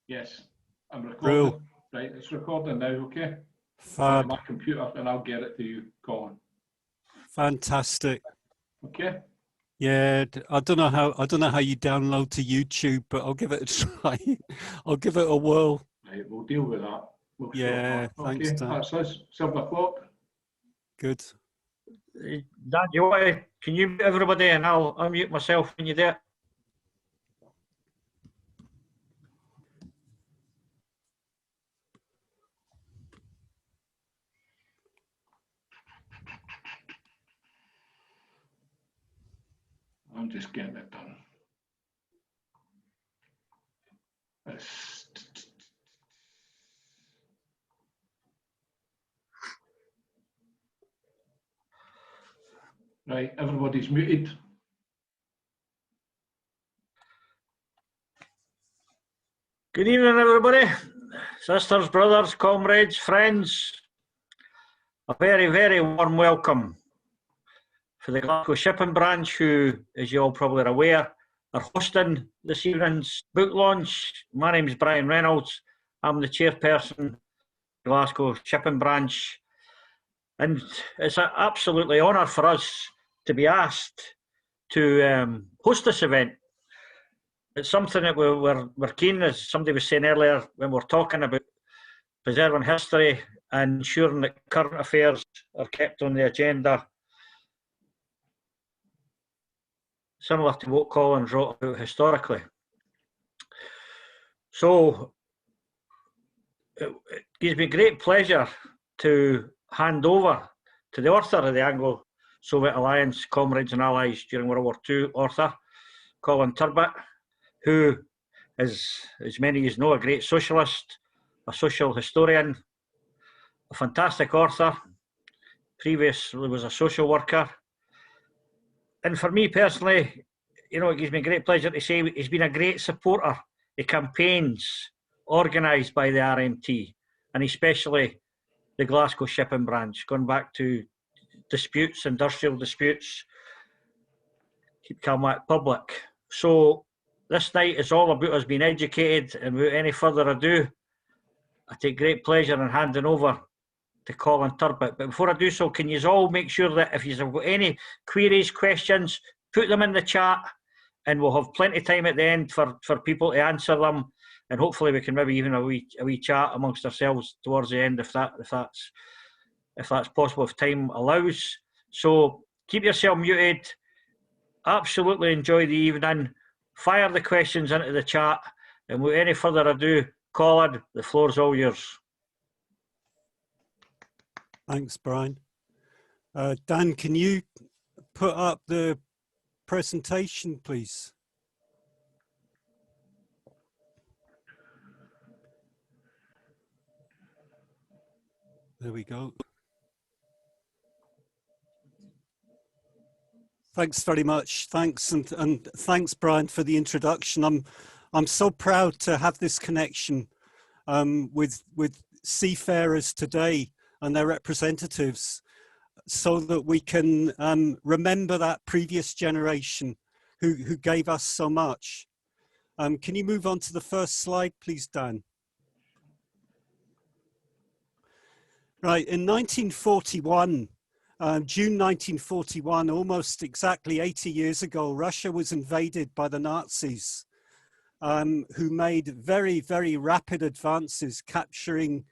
Yes, I'm recording. Real. Right, it's recording now, okay? Fab. On my computer, and I'll get it to you, Colin. Fantastic. Okay. Yeah, I don't know how you download to YouTube, but I'll give it a try. I'll give it a whirl. Right, we'll deal with that. We'll Yeah, thanks, okay, Dan. that's us. 7 o'clock. Good. Dan, can you mute everybody and I'll unmute myself when you do it? I'm just getting it done. Right, everybody's muted. Good evening, everybody. Sisters, brothers, comrades, friends. A very, very warm welcome for the Glasgow Shipping Branch, who, as you all probably are aware, are hosting this evening's book launch. My name is Brian Reynolds. I'm the chairperson of the Glasgow Shipping Branch. And it's an absolutely honour for us to be asked to host this event. It's something that we're keen, as somebody was saying earlier, when we're talking about preserving history and ensuring that current affairs are kept on the agenda. Similar to what Colin's wrote about historically. So it gives me great pleasure to hand over to the author of the Anglo-Soviet Alliance, Comrades and Allies during World War II, author Colin Turbett, who is, as many of you know, a great socialist, a social historian, a fantastic author, previously was a social worker. And for me personally, you know, it gives me great pleasure to say he's been a great supporter of campaigns organised by the RMT, and especially the Glasgow Shipping Branch, going back to disputes, industrial disputes, keep Calmac public. So this night is all about us being educated, and without any further ado, I take great pleasure in handing over to Colin Turbett. But before I do so, can you all make sure that if you've got any queries, questions, put them in the chat, and we'll have plenty of time at the end for people to answer them, and hopefully we can maybe even a wee chat amongst ourselves towards the end if that's possible, if time allows. So keep yourself muted. Absolutely enjoy the evening. Fire the questions into the chat, and without any further ado, Colin, the floor's all yours. Thanks, Brian. Dan, can you put up the presentation, please? There we go. Thanks very much. Thanks, and thanks, Brian, for the introduction. I'm so proud to have this connection with seafarers today and their representatives, so that we can remember that previous generation who gave us so much. Can you move on to the first slide, please, Dan? Right, in 1941, June 1941, almost exactly 80 years ago, Russia was invaded by the Nazis, who made very, very rapid advances, capturing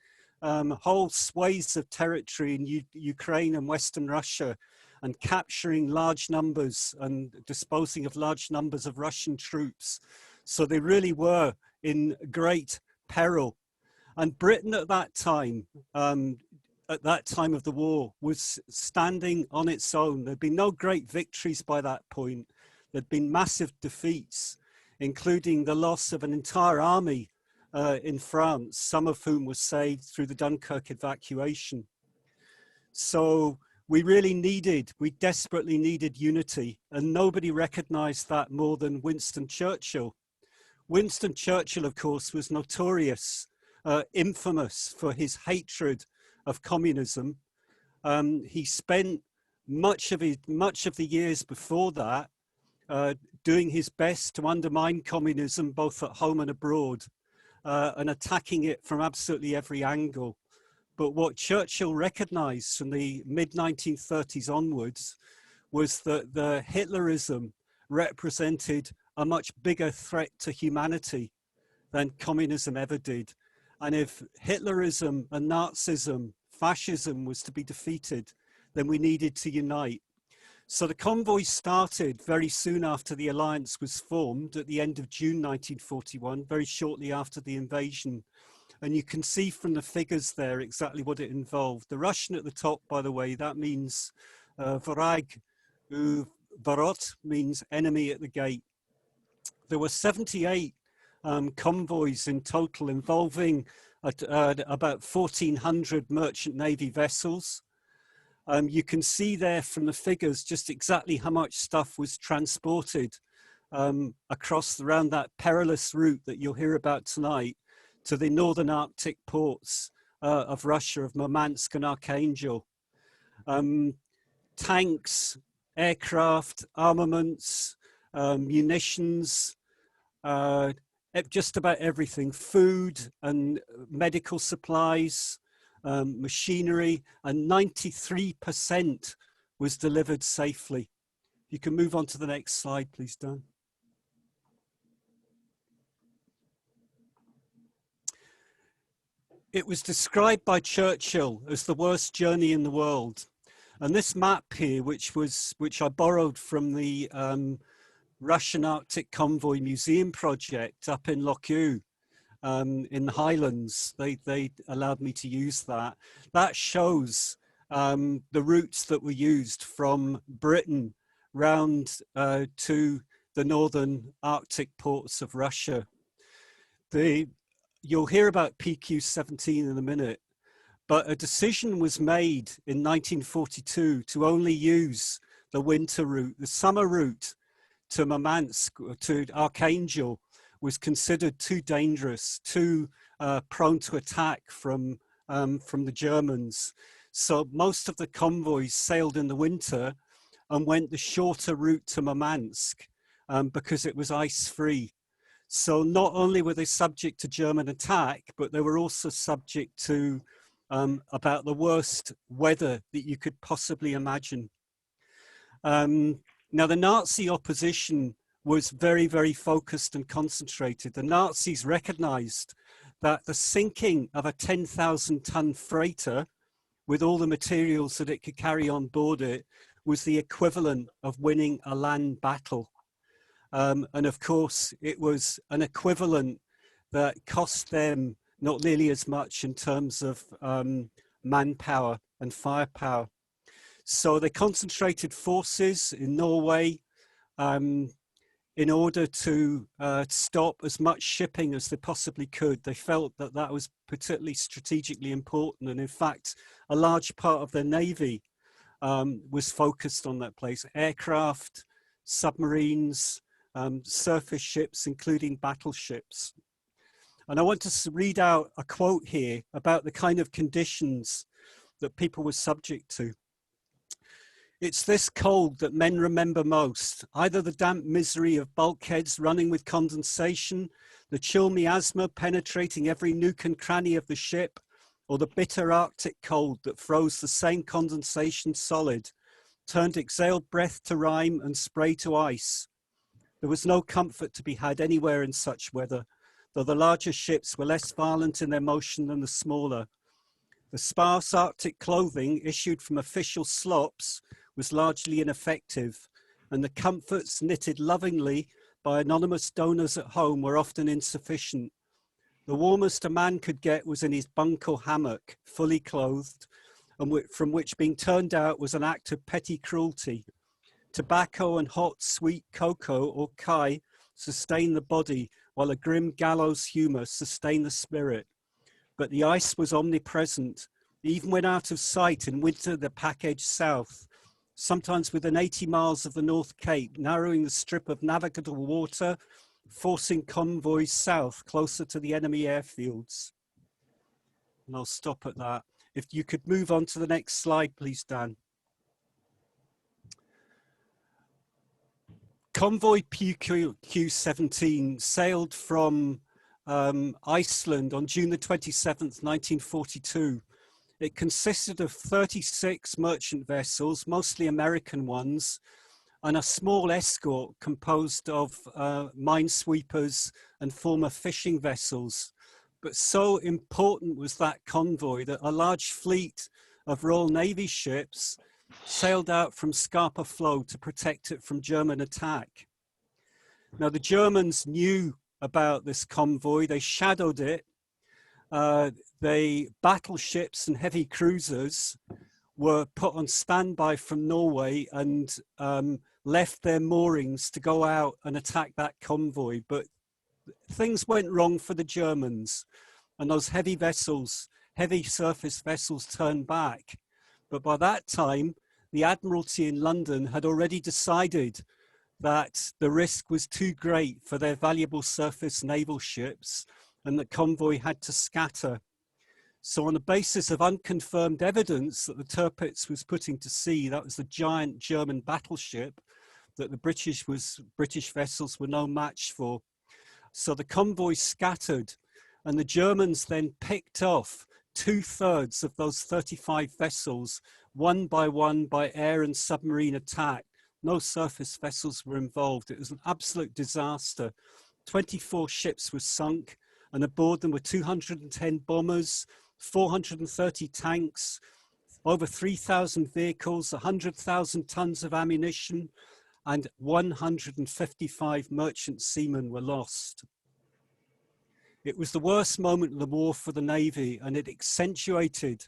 whole swathes of territory in Ukraine and Western Russia, and capturing large numbers and disposing of large numbers of Russian troops. So they really were in great peril. And Britain at that time of the war, was standing on its own. There'd been no great victories by that point. There'd been massive defeats, including the loss of an entire army in France, some of whom was saved through the Dunkirk evacuation. So we desperately needed unity, and nobody recognized that more than Winston Churchill. Winston Churchill, of course, was notorious, infamous for his hatred of communism. He spent much of the years before that doing his best to undermine communism, both at home and abroad. and attacking it from absolutely every angle. But what Churchill recognized from the mid-1930s onwards was that the Hitlerism represented a much bigger threat to humanity than communism ever did. And if Hitlerism and Nazism, fascism was to be defeated, then we needed to unite. So the convoy started very soon after the alliance was formed at the end of June 1941, very shortly after the invasion. And you can see from the figures there exactly what it involved. The Russian at the top, by the way, that means Vrag u Varot, means enemy at the gate. There were 78 convoys in total involving about 1,400 merchant navy vessels. You can see there from the figures just exactly how much stuff was transported around that perilous route that you'll hear about tonight to the northern Arctic ports of Russia, of Murmansk and Archangel. Tanks, aircraft, armaments, munitions, just about everything, food and medical supplies, machinery, and 93% was delivered safely. You can move on to the next slide, please, Dan. It was described by Churchill as the worst journey in the world. And this map here, which I borrowed from the Russian Arctic Convoy Museum project up in Lochau, in the Highlands, they allowed me to use that. That shows the routes that were used from Britain round to the northern Arctic ports of Russia. You'll hear about PQ-17 in a minute, but a decision was made in 1942 to only use the winter route. The summer route to Murmansk, to Archangel, was considered too dangerous, too prone to attack from the Germans. So most of the convoys sailed in the winter and went the shorter route to Murmansk because it was ice-free. So not only were they subject to German attack, but they were also subject to about the worst weather that you could possibly imagine. Now, the Nazi opposition was very, very focused and concentrated. The Nazis recognized that the sinking of a 10,000-ton freighter with all the materials that it could carry on board it was the equivalent of winning a land battle. And of course, it was an equivalent that cost them not nearly as much in terms of manpower and firepower. So they concentrated forces in Norway in order to stop as much shipping as they possibly could. They felt that that was particularly strategically important. And in fact, a large part of their navy was focused on that place: aircraft, submarines, surface ships, including battleships. And I want to read out a quote here about the kind of conditions that people were subject to. It's this cold that men remember most, either the damp misery of bulkheads running with condensation, the chill miasma penetrating every nook and cranny of the ship, or the bitter Arctic cold that froze the same condensation solid, turned exhaled breath to rime and spray to ice. There was no comfort to be had anywhere in such weather, though the larger ships were less violent in their motion than the smaller. The sparse Arctic clothing issued from official slops was largely ineffective, and the comforts knitted lovingly by anonymous donors at home were often insufficient. The warmest a man could get was in his bunk or hammock, fully clothed, and from which being turned out was an act of petty cruelty. Tobacco and hot, sweet cocoa or kai sustained the body, while a grim gallows humour sustained the spirit. But the ice was omnipresent, even when out of sight in winter the pack edged south, sometimes within 80 miles of the North Cape, narrowing the strip of navigable water, forcing convoys south, closer to the enemy airfields. And I'll stop at that. If you could move on to the next slide, please, Dan. Convoy PQ-17 sailed from Iceland on June the 27th, 1942. It consisted of 36 merchant vessels, mostly American ones, and a small escort composed of minesweepers and former fishing vessels. But so important was that convoy that a large fleet of Royal Navy ships sailed out from Scapa Flow to protect it from German attack. Now, the Germans knew about this convoy. They shadowed it. Battleships and heavy cruisers were put on standby from Norway and left their moorings to go out and attack that convoy. But things went wrong for the Germans, and those heavy vessels, heavy surface vessels, turned back. But by that time, the Admiralty in London had already decided that the risk was too great for their valuable surface naval ships, and the convoy had to scatter. So on the basis of unconfirmed evidence that the Tirpitz was putting to sea, that was the giant German battleship that the British vessels were no match for. So the convoy scattered, and the Germans then picked off 2/3 of those 35 vessels, one by air and submarine attack. No surface vessels were involved. It was an absolute disaster. 24 ships were sunk, and aboard them were 210 bombers, 430 tanks, over 3,000 vehicles, 100,000 tons of ammunition, and 155 merchant seamen were lost. It was the worst moment of the war for the Navy, and it accentuated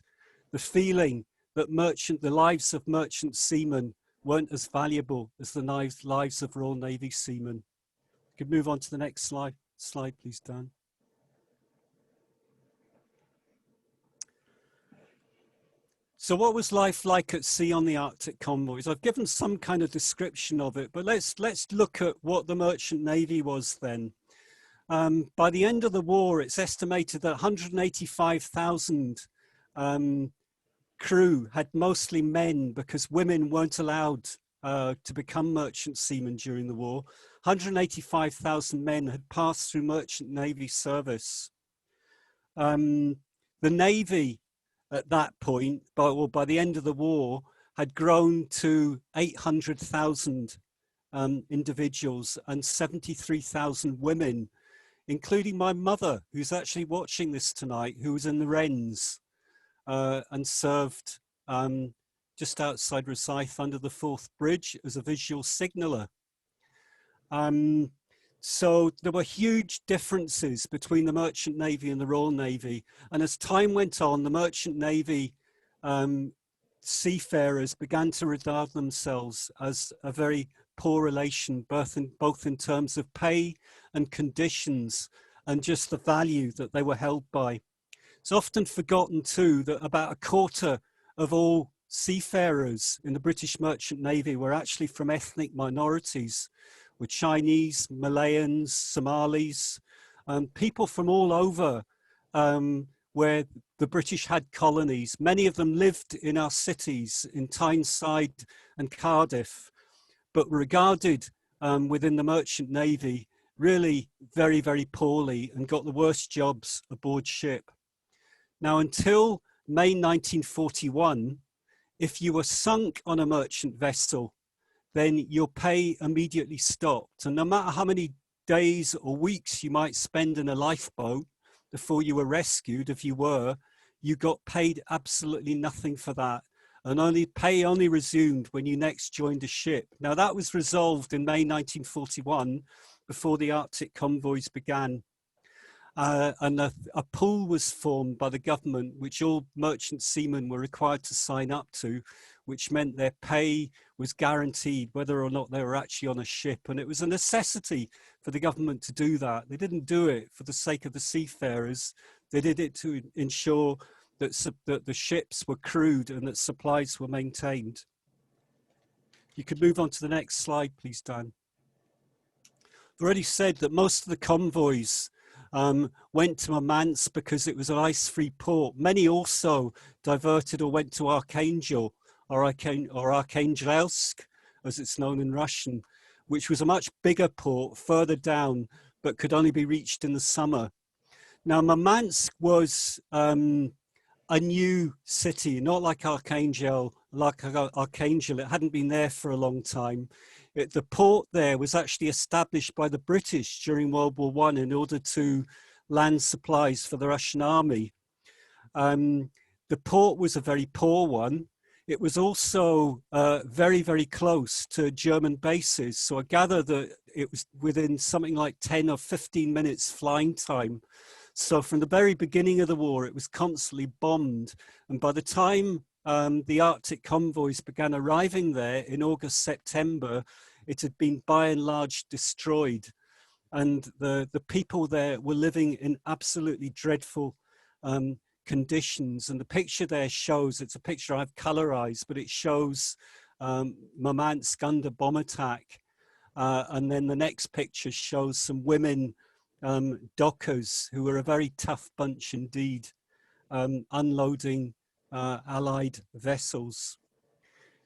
the feeling that the lives of merchant seamen weren't as valuable as the lives of Royal Navy seamen. You could move on to the next slide. Slide, please, Dan. So what was life like at sea on the Arctic convoys? I've given some kind of description of it, but let's look at what the merchant navy was then. By the end of the war, it's estimated that 185,000 crew had mostly men, because women weren't allowed to become merchant seamen during the war. 185,000 men had passed through merchant navy service. The navy at that point, by the end of the war, had grown to 800,000 individuals and 73,000 women, including my mother, who's actually watching this tonight, who was in the Wrens and served just outside Rosyth under the Forth Bridge as a visual signaller. So there were huge differences between the Merchant Navy and the Royal Navy. And as time went on, the Merchant Navy seafarers began to regard themselves as a very poor relation, both in terms of pay and conditions and just the value that they were held by. It's often forgotten too that about a quarter of all seafarers in the British Merchant Navy were actually from ethnic minorities, with Chinese, Malayans, Somalis, people from all over where the British had colonies. Many of them lived in our cities in Tyneside and Cardiff, but regarded within the Merchant Navy really very, very poorly and got the worst jobs aboard ship. Now, until May 1941, if you were sunk on a merchant vessel, then your pay immediately stopped. And no matter how many days or weeks you might spend in a lifeboat before you were rescued, if you were, you got paid absolutely nothing for that. And pay only resumed when you next joined a ship. Now that was resolved in May 1941 before the Arctic convoys began. And a pool was formed by the government, which all merchant seamen were required to sign up to, which meant their pay was guaranteed whether or not they were actually on a ship. And it was a necessity for the government to do that. They didn't do it for the sake of the seafarers. They did it to ensure that the ships were crewed and that supplies were maintained. You could move on to the next slide, please, Dan. I've already said that most of the convoys went to Murmansk because it was an ice-free port. Many also diverted or went to Archangel or Arkhangelsk, as it's known in Russian, which was a much bigger port further down, but could only be reached in the summer. Now, Murmansk was a new city, not like Archangel. It hadn't been there for a long time. The port there was actually established by the British during World War I in order to land supplies for the Russian army. The port was a very poor one. It was also very, very close to German bases. So I gather that it was within something like 10 or 15 minutes flying time. So from the very beginning of the war, it was constantly bombed. And by the time the Arctic convoys began arriving there in August, September, it had been by and large destroyed. And the people there were living in absolutely dreadful conditions. And the picture there shows, it's a picture I've colorized, but it shows Murmansk under bomb attack. And then the next picture shows some women dockers who were a very tough bunch indeed, unloading Allied vessels.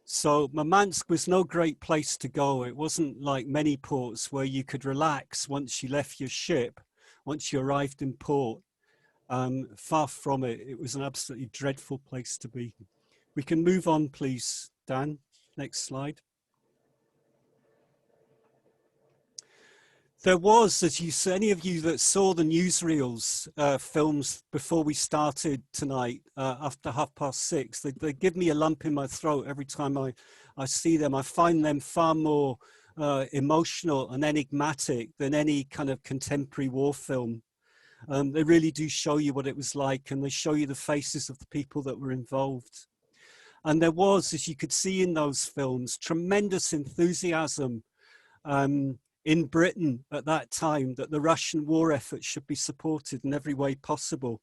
So Murmansk was no great place to go. It wasn't like many ports where you could relax once you left your ship, once you arrived in port. Far from it. It was an absolutely dreadful place to be. We can move on, please, Dan. Next slide. There was, as you said, any of you that saw the newsreels films before we started tonight, after 6:30, they give me a lump in my throat every time I see them. I find them far more emotional and enigmatic than any kind of contemporary war film. They really do show you what it was like, and they show you the faces of the people that were involved. And there was, as you could see in those films, tremendous enthusiasm in Britain at that time that the Russian war effort should be supported in every way possible.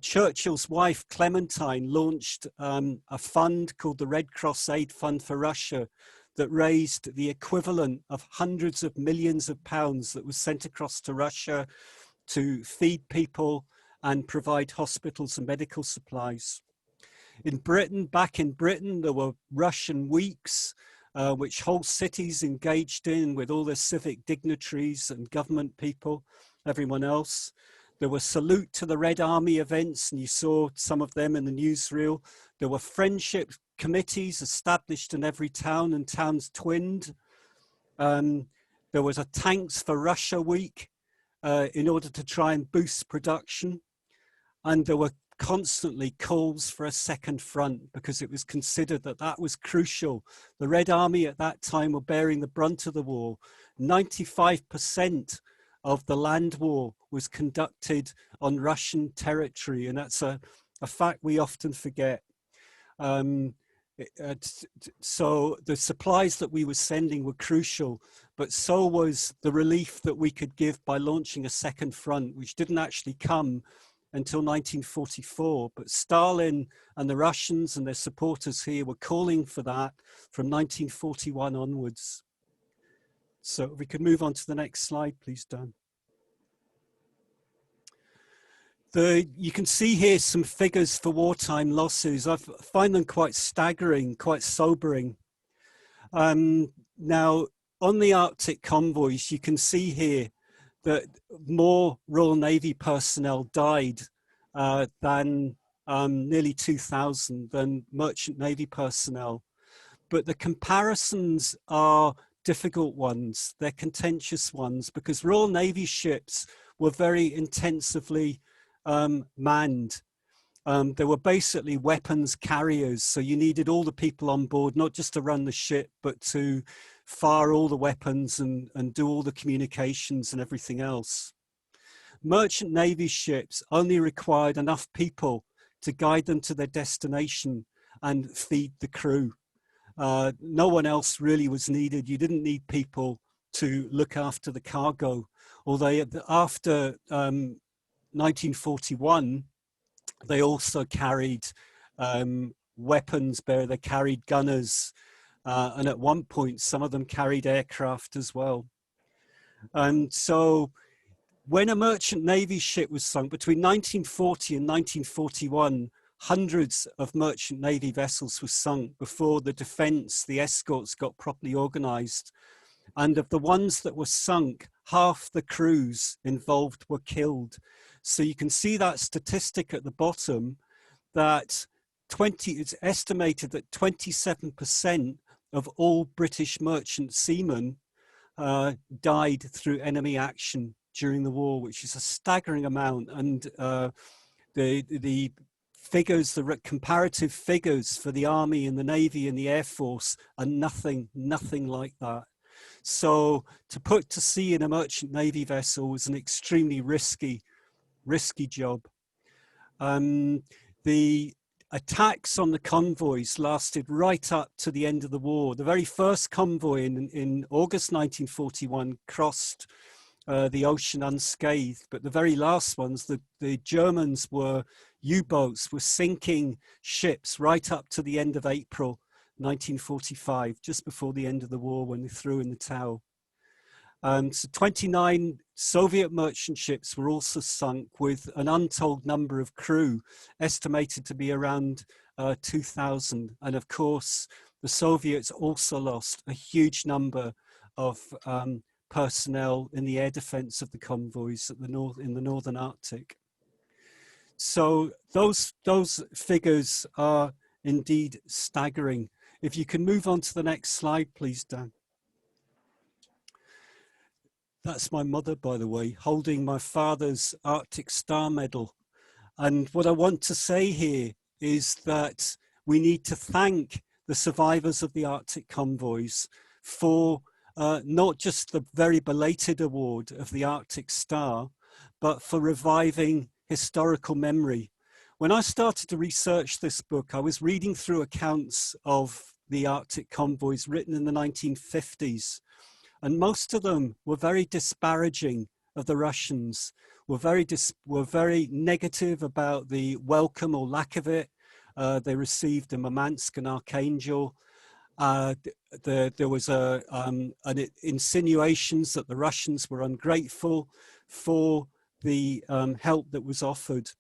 Churchill's wife, Clementine, launched a fund called the Red Cross Aid Fund for Russia that raised the equivalent of hundreds of millions of pounds that was sent across to Russia to feed people and provide hospitals and medical supplies. In Britain, back in Britain, there were Russian weeks, which whole cities engaged in with all their civic dignitaries and government people, everyone else. There were Salute to the Red Army events, and you saw some of them in the newsreel. There were friendship committees established in every town and towns twinned. There was a Tanks for Russia week in order to try and boost production. And there were constantly calls for a second front because it was considered that that was crucial. The Red Army at that time were bearing the brunt of the war. 95% of the land war was conducted on Russian territory, and that's a fact we often forget. So the supplies that we were sending were crucial, but so was the relief that we could give by launching a second front, which didn't actually come until 1944, but Stalin and the Russians and their supporters here were calling for that from 1941 onwards. So we could move on to the next slide, please, Dan. You can see here some figures for wartime losses. I find them quite staggering, quite sobering. Now, on the Arctic convoys, you can see here that more Royal Navy personnel died than nearly 2,000 than Merchant Navy personnel. But the comparisons are difficult ones. They're contentious ones because Royal Navy ships were very intensively manned. They were basically weapons carriers. So you needed all the people on board, not just to run the ship, but to fire all the weapons and do all the communications and everything else. Merchant Navy ships only required enough people to guide them to their destination and feed the crew. No one else really was needed. You didn't need people to look after the cargo. Although after 1941, they also carried weapons bearer. They carried gunners. And at one point, some of them carried aircraft as well. And so when a Merchant Navy ship was sunk between 1940 and 1941, hundreds of Merchant Navy vessels were sunk before the defense, the escorts got properly organized. And of the ones that were sunk, half the crews involved were killed. So you can see that statistic at the bottom, that it's estimated that 27% of all British merchant seamen died through enemy action during the war, which is a staggering amount. And the figures, the comparative figures for the Army and the Navy and the Air Force are nothing like that. So to put to sea in a merchant Navy vessel was an extremely risky job. The attacks on the convoys lasted right up to the end of the war. The very first convoy in August 1941 crossed the ocean unscathed, but the very last ones, the Germans U-boats were sinking ships right up to the end of April 1945, just before the end of the war, when they threw in the towel. So 29 Soviet merchant ships were also sunk, with an untold number of crew, estimated to be around 2,000. And of course, the Soviets also lost a huge number of personnel in the air defense of the convoys in the Northern Arctic. So those figures are indeed staggering. If you can move on to the next slide, please, Dan. That's my mother, by the way, holding my father's Arctic Star Medal. And what I want to say here is that we need to thank the survivors of the Arctic convoys for not just the very belated award of the Arctic Star, but for reviving historical memory. When I started to research this book, I was reading through accounts of the Arctic convoys written in the 1950s. And most of them were very disparaging of the Russians, were very negative about the welcome or lack of it they received in Murmansk and Archangel. There was an insinuations that the Russians were ungrateful for the help that was offered.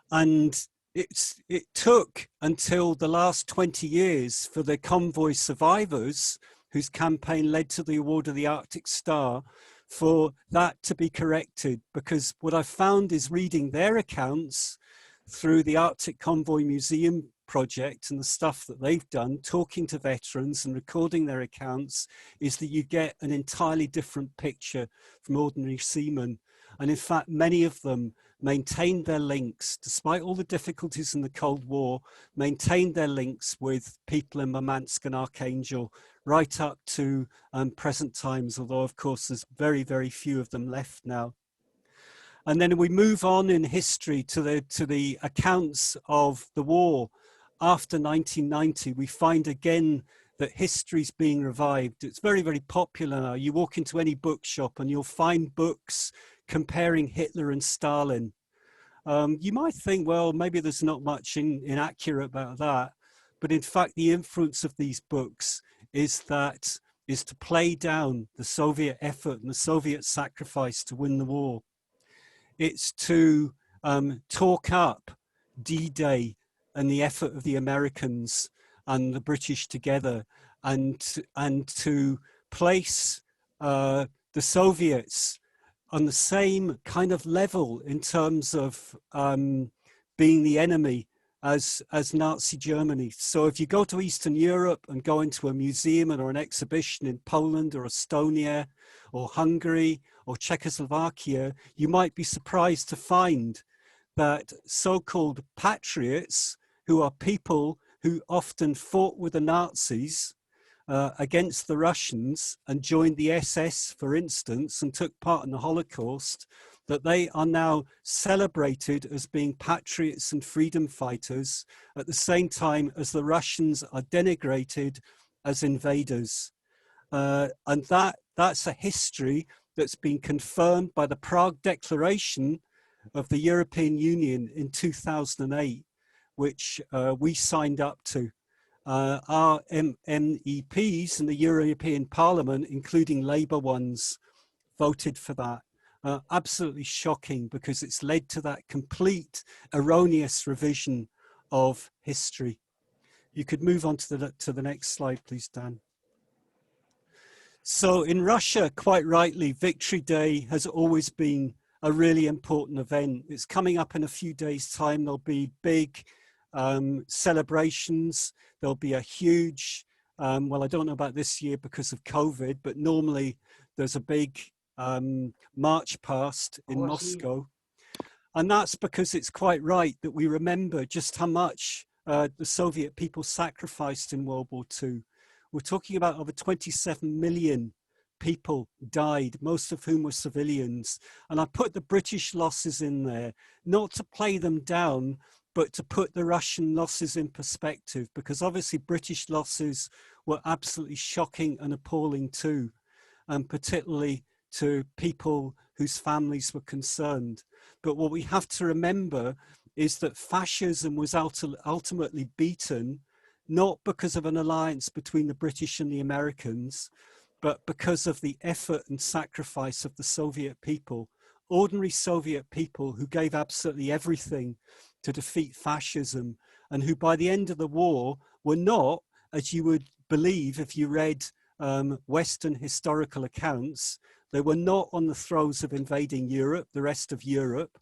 And it took until the last 20 years for the convoy survivors, whose campaign led to the award of the Arctic Star, for that to be corrected. Because what I found is, reading their accounts through the Arctic Convoy Museum project and the stuff that they've done, talking to veterans and recording their accounts, is that you get an entirely different picture from ordinary seamen. And in fact, many of them maintained their links, despite all the difficulties in the Cold War, maintained their links with people in Murmansk and Archangel right up to present times, although of course there's very, very few of them left now. And then we move on in history to the accounts of the war after 1990. We find again that history's being revived. It's very, very popular now. You walk into any bookshop and you'll find books comparing Hitler and Stalin. You might think, well, maybe there's not much inaccurate about that. But in fact, the influence of these books is to play down the Soviet effort and the Soviet sacrifice to win the war. It's to talk up D-Day and the effort of the Americans and the British together, and to place the Soviets on the same kind of level in terms of being the enemy as Nazi Germany. So if you go to Eastern Europe and go into a museum or an exhibition in Poland or Estonia or Hungary or Czechoslovakia, you might be surprised to find that so-called patriots, who are people who often fought with the Nazis against the Russians and joined the SS, for instance, and took part in the Holocaust, that they are now celebrated as being patriots and freedom fighters at the same time as the Russians are denigrated as invaders. And that's a history that's been confirmed by the Prague Declaration of the European Union in 2008, which we signed up to. Our MEPs in the European Parliament, including Labour ones, voted for that. Absolutely shocking, because it's led to that complete erroneous revision of history. You could move on to the next slide, please, Dan. So in Russia, quite rightly, Victory Day has always been a really important event. It's coming up in a few days' time. There'll be big celebrations. There'll be a huge, well, I don't know about this year because of COVID, but normally there's a big march past in Moscow. And that's because it's quite right that we remember just how much the Soviet people sacrificed in World War II. We're talking about over 27 million people died, most of whom were civilians. And I put the British losses in there, not to play them down, but to put the Russian losses in perspective, because obviously British losses were absolutely shocking and appalling too, and particularly to people whose families were concerned. But what we have to remember is that fascism was ultimately beaten, not because of an alliance between the British and the Americans, but because of the effort and sacrifice of the Soviet people, ordinary Soviet people who gave absolutely everything to defeat fascism, and who by the end of the war were not, as you would believe if you read Western historical accounts, they were not on the throes of invading Europe, the rest of Europe.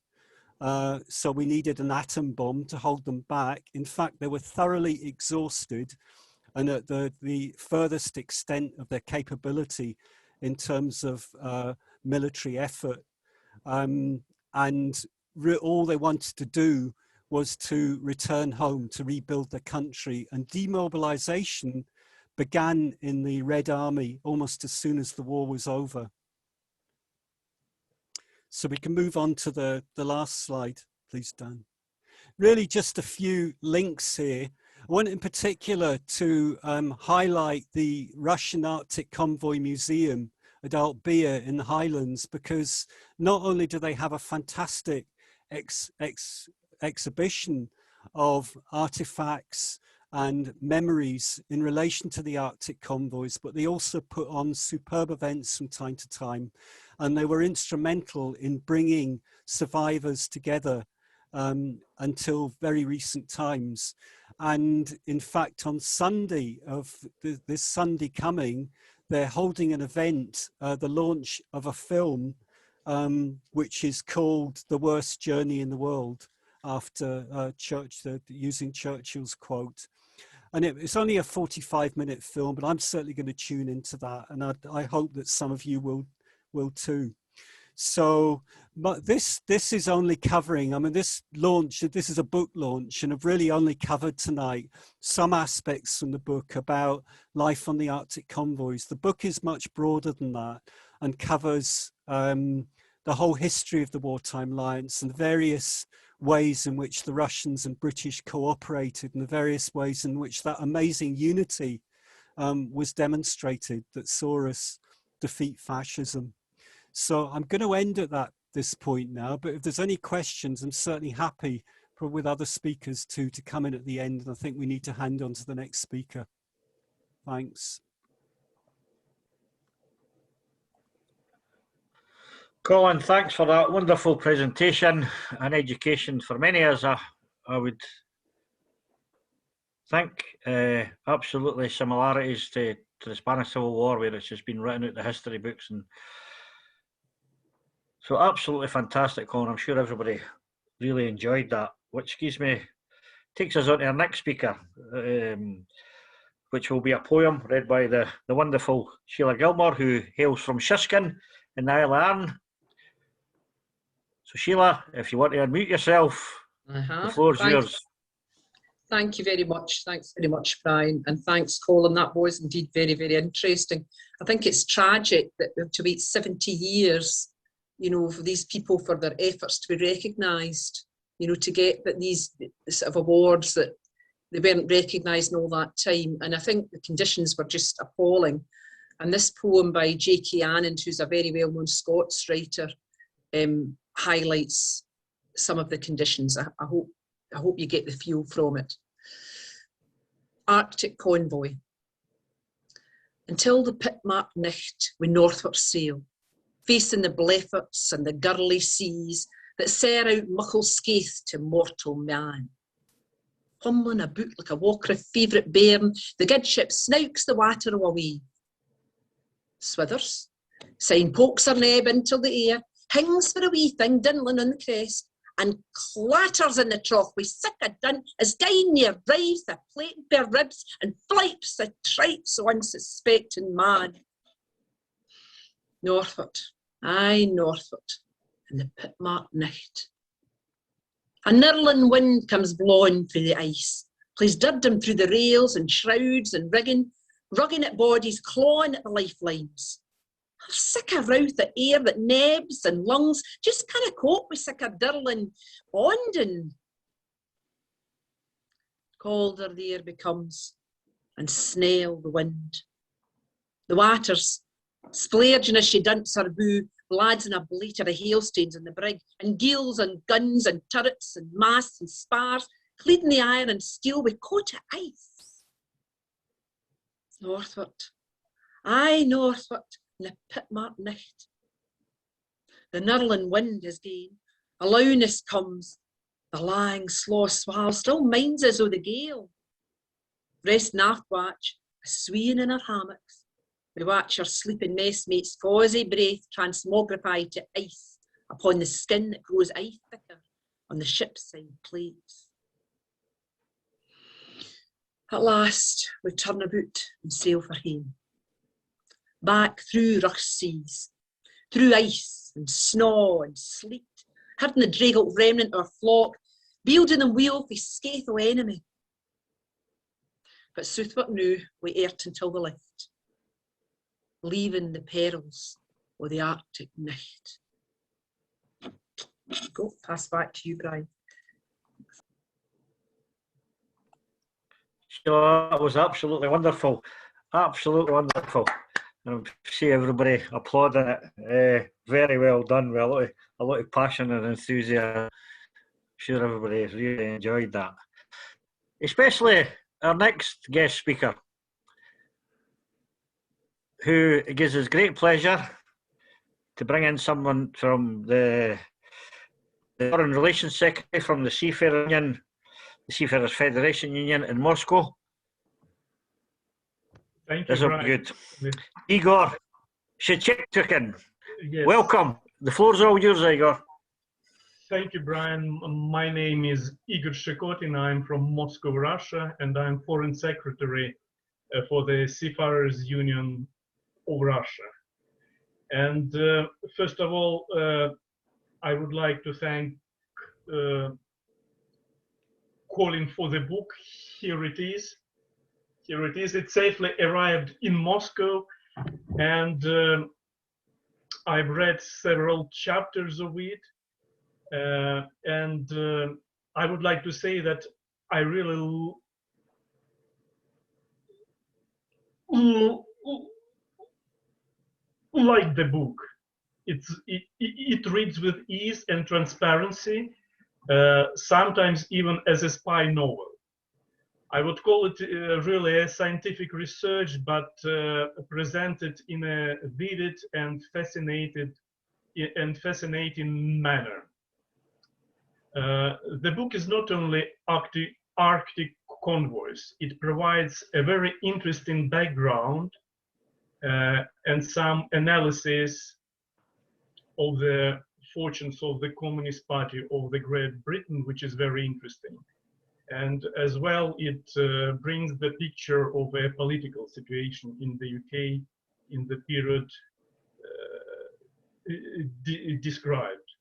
So we needed an atom bomb to hold them back. In fact, they were thoroughly exhausted and at the furthest extent of their capability in terms of military effort. And all they wanted to do was to return home, to rebuild the country. And demobilization began in the Red Army almost as soon as the war was over. So we can move on to the last slide, please, Dan. Really just a few links here. I want in particular to highlight the Russian Arctic Convoy Museum at Altbia in the Highlands, because not only do they have a fantastic exhibition of artifacts and memories in relation to the Arctic convoys, but they also put on superb events from time to time. And they were instrumental in bringing survivors together until very recent times. And in fact, on Sunday of this Sunday coming, they're holding an event, the launch of a film, which is called The Worst Journey in the World, after using Churchill's quote. And it's only a 45-minute film, but I'm certainly going to tune into that. And I hope that some of you will too. So, but this is only covering, I mean, this is a book launch, and I've really only covered tonight some aspects from the book about life on the Arctic convoys. The book is much broader than that and covers the whole history of the wartime alliance and the various ways in which the Russians and British cooperated, and the various ways in which that amazing unity was demonstrated that saw us defeat fascism. So I'm going to end at this point now, but if there's any questions, I'm certainly happy with other speakers to come in at the end. And I think we need to hand on to the next speaker. Thanks. Colin, thanks for that wonderful presentation and education for many, as I would think. Absolutely similarities to the Spanish Civil War, where it's just been written out the history books. And so absolutely fantastic, Colin. I'm sure everybody really enjoyed that, which takes us on to our next speaker, which will be a poem read by the wonderful Sheila Gilmore, who hails from Shiskin in the Isle of Arran. So Sheila, if you want to unmute yourself, the floor's yours. Thank you very much. Thanks very much, Brian. And thanks, Colin. That was indeed very, very interesting. I think it's tragic that we have to wait 70 years, you know, for these people, for their efforts to be recognised, you know, to get that these sort of awards that they weren't recognised in all that time. And I think the conditions were just appalling. And this poem by J.K. Annand, who's a very well-known Scots writer, highlights some of the conditions. I hope you get the feel from it. Arctic Convoy. Until the pitmark nicht we northward sail, facing the Blefforts and the gurly seas that sair out muckle skaith to mortal man. Humlin about like a Walker favourite bairn, the good ship snouks the water away. Swithers, sign pokes her neb into the air, hings for a wee thing dinnling on the crest, and clatters in the trough with sick a dun as down near drives the plate bare ribs and flipes the trites unsuspecting man. Northward, aye northward, in the pit-marked night. A nirling wind comes blowing through the ice, plays dirdim through the rails and shrouds and rigging, rugging at bodies, clawing at the lifelines. I'm sick of routh at air that nebs and lungs just can't cope with sick of dirling bonding. Colder the air becomes, and snail the wind. The waters, splurging as she dumps her boo, lads in a bleat of hailstones in the brig, and gills and guns and turrets and masts and spars, cleading the iron and steel with coat of ice. Northward, aye northward, in the pit-marked night. The nirling wind is gane, a lowness comes, the lying slaw swell still minds us o' the gale. Rest aft watch, a sween in her hammocks, we watch her sleeping messmates' fawsy breath transmogrify to ice upon the skin that grows aye thicker on the ship's side plates. At last we turn about and sail for hame. Back through rough seas, through ice and snow and sleet, herding the draggled remnant of our flock, building and wheel for scathe o' enemy. But soothward now we airt until the lift, leaving the perils of the Arctic night. Go, pass back to you, Brian. Sheila, that was absolutely wonderful. Absolutely wonderful. And I see everybody applauding it. Very well done, with a lot of passion and enthusiasm. I'm sure everybody really enjoyed that. Especially our next guest speaker, who it gives us great pleasure to bring in someone from the Foreign Relations Secretary from the Seafarers Union, the Seafarers Federation Union in Moscow. Thank you, This will be Brian. good. Igor Shchekotin, Yes. welcome. The floor's all yours, Igor. Thank you, Brian. My name is Igor Shchekotin. I'm from Moscow, Russia, and I'm Foreign Secretary for the Seafarers Union of Russia. And first of all, I would like to thank Colin for the book. Here it is. Here it is. It safely arrived in Moscow, and I've read several chapters of it. And I would like to say that I really like the book. It reads with ease and transparency, sometimes even as a spy novel. I would call it really a scientific research, but presented in a vivid and fascinating manner. The book is not only Arctic Convoys, it provides a very interesting background and some analysis of the fortunes of the Communist Party of the Great Britain, which is very interesting. And as well, it brings the picture of a political situation in the UK in the period described.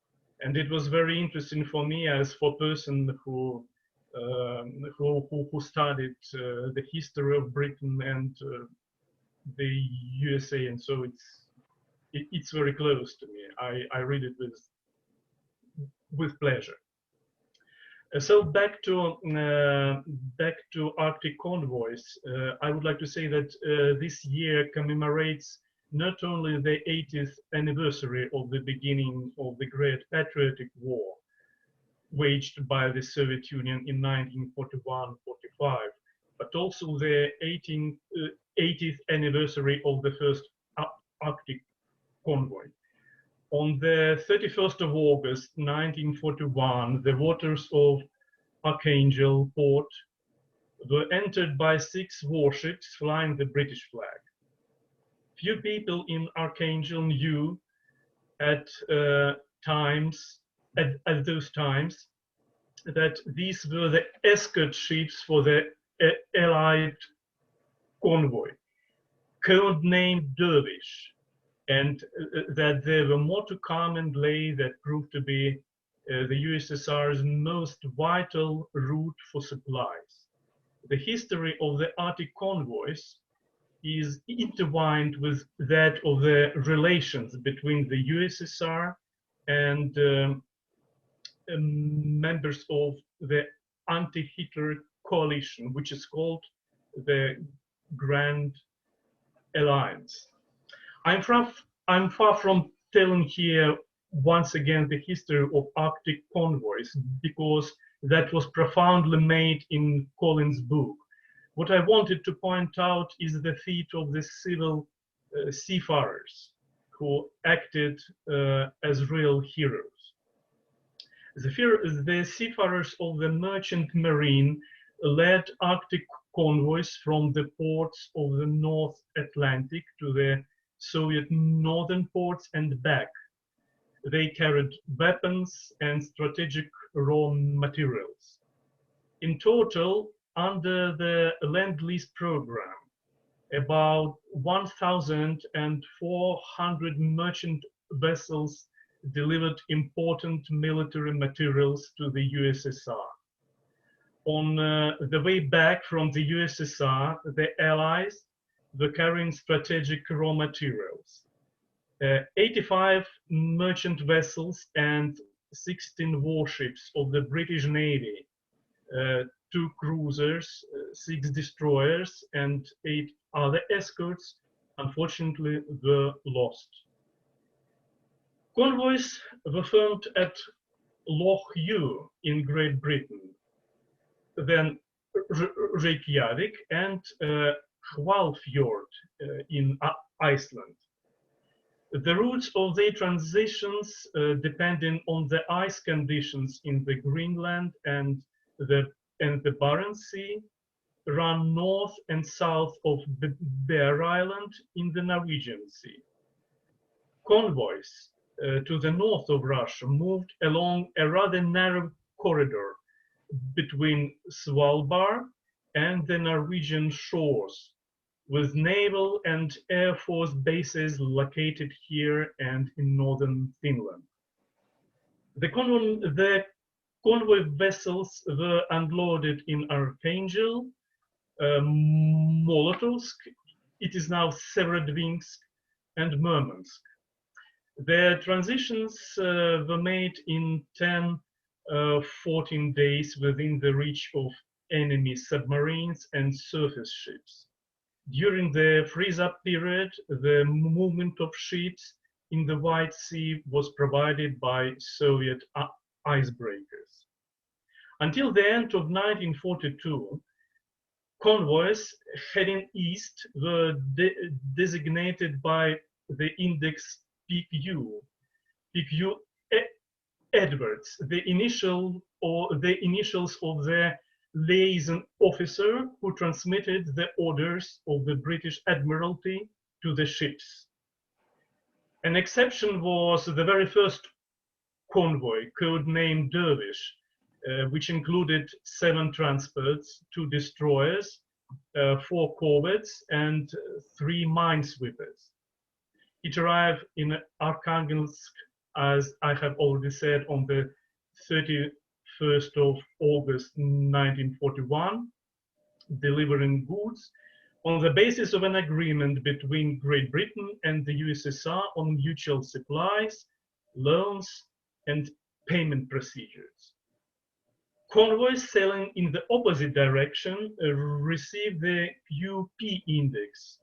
And it was very interesting for me as for a person who studied the history of Britain and the USA, and so it's very close to me. I read it with pleasure. So back to Arctic Convoys, I would like to say that this year commemorates not only the 80th anniversary of the beginning of the Great Patriotic War, waged by the Soviet Union in 1941-45, but also the 80th anniversary of the first Arctic Convoy. On the 31st of August 1941, the waters of Archangel port were entered by 6 warships flying the British flag. Few people in Archangel knew at those times that these were the escort ships for the Allied convoy, codenamed Dervish, and that there were more to come and lay that proved to be the USSR's most vital route for supplies. The history of the Arctic convoys is intertwined with that of the relations between the USSR and members of the anti-Hitler coalition, which is called the Grand Alliance. I'm far from telling here once again the history of Arctic convoys, because that was profoundly made in Colin's book. What I wanted to point out is the feat of the civil seafarers who acted as real heroes. The seafarers of the merchant marine led Arctic convoys from the ports of the North Atlantic to the Soviet northern ports and back. They carried weapons and strategic raw materials. In total, under the Lend-Lease program, about 1,400 merchant vessels delivered important military materials to the USSR. On the way back from the USSR, the Allies were carrying strategic raw materials. 85 merchant vessels and 16 warships of the British Navy, 2 cruisers, 6 destroyers, and 8 other escorts, unfortunately, were lost. Convoys were filmed at Loch Ewe in Great Britain, then Reykjavik and Hvalfjord in Iceland. The routes of their transitions, depending on the ice conditions in the Greenland and the Barents Sea, run north and south of Bear Island in the Norwegian Sea. Convoys to the north of Russia moved along a rather narrow corridor between Svalbard and the Norwegian shores, with naval and air force bases located here and in northern Finland. The convoy vessels were unloaded in Archangel, Molotovsk, it is now Severodvinsk, and Murmansk. Their transitions were made in 10-14 days within the reach of enemy submarines and surface ships. During the freeze-up period, the movement of ships in the White Sea was provided by Soviet icebreakers. Until the end of 1942, convoys heading east were designated by the index PQ Edwards, the initials of the liaison officer who transmitted the orders of the British Admiralty to the ships. An exception was the very first convoy, codenamed Dervish, which included 7 transports, 2 destroyers, 4 corvettes, and 3 minesweepers. It arrived in Arkhangelsk, as I have already said, on the 31st of August 1941, delivering goods on the basis of an agreement between Great Britain and the USSR on mutual supplies, loans, and payment procedures. Convoys sailing in the opposite direction received the QP index.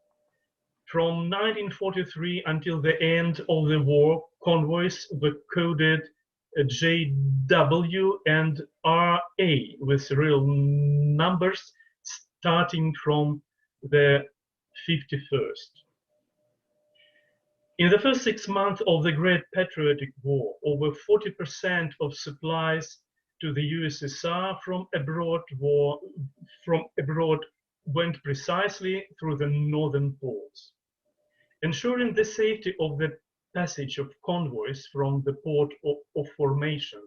From 1943 until the end of the war, convoys were coded JW and RA with serial numbers starting from the 51st. In the first 6 months of the Great Patriotic War, over 40% of supplies to the USSR from abroad went precisely through the northern ports. Ensuring the safety of the passage of convoys from the port of formation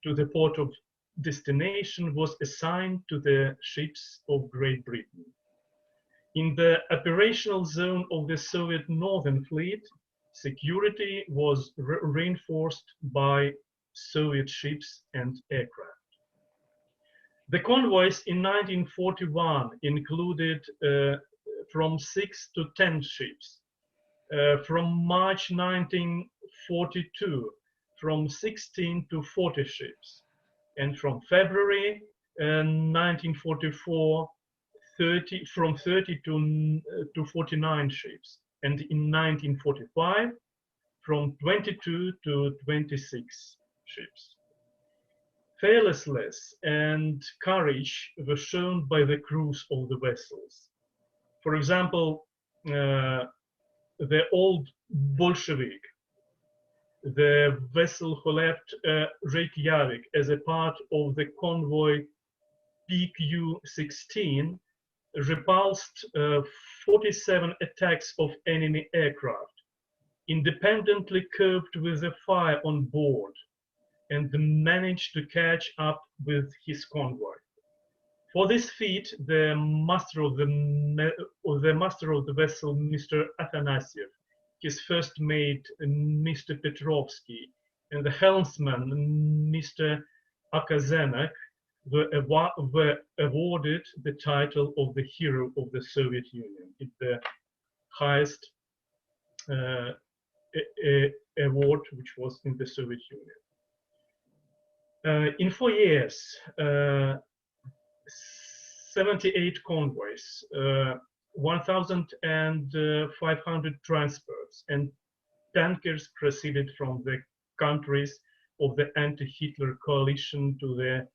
to the port of destination was assigned to the ships of Great Britain. In the operational zone of the Soviet Northern Fleet, security was reinforced by Soviet ships and aircraft. The convoys in 1941 included from 6 to 10 ships. From March 1942, from 16 to 40 ships. And from February 1944, from 30 to 49 ships. And in 1945, from 22 to 26 ships. Fearlessness and courage were shown by the crews of the vessels. For example, the Old Bolshevik, the vessel who left Reykjavik as a part of the convoy PQ-16, repulsed 47 attacks of enemy aircraft, independently coped with the fire on board, and managed to catch up with his convoy. For this feat, the master of the vessel, Mr. Afanasyev, his first mate, Mr. Petrovsky, and the helmsman, Mr. Akazenak, were awarded the title of the Hero of the Soviet Union. It's the highest award which was in the Soviet Union. In 4 years, 78 convoys, 1,500 transports and tankers proceeded from the countries of the anti-Hitler coalition to the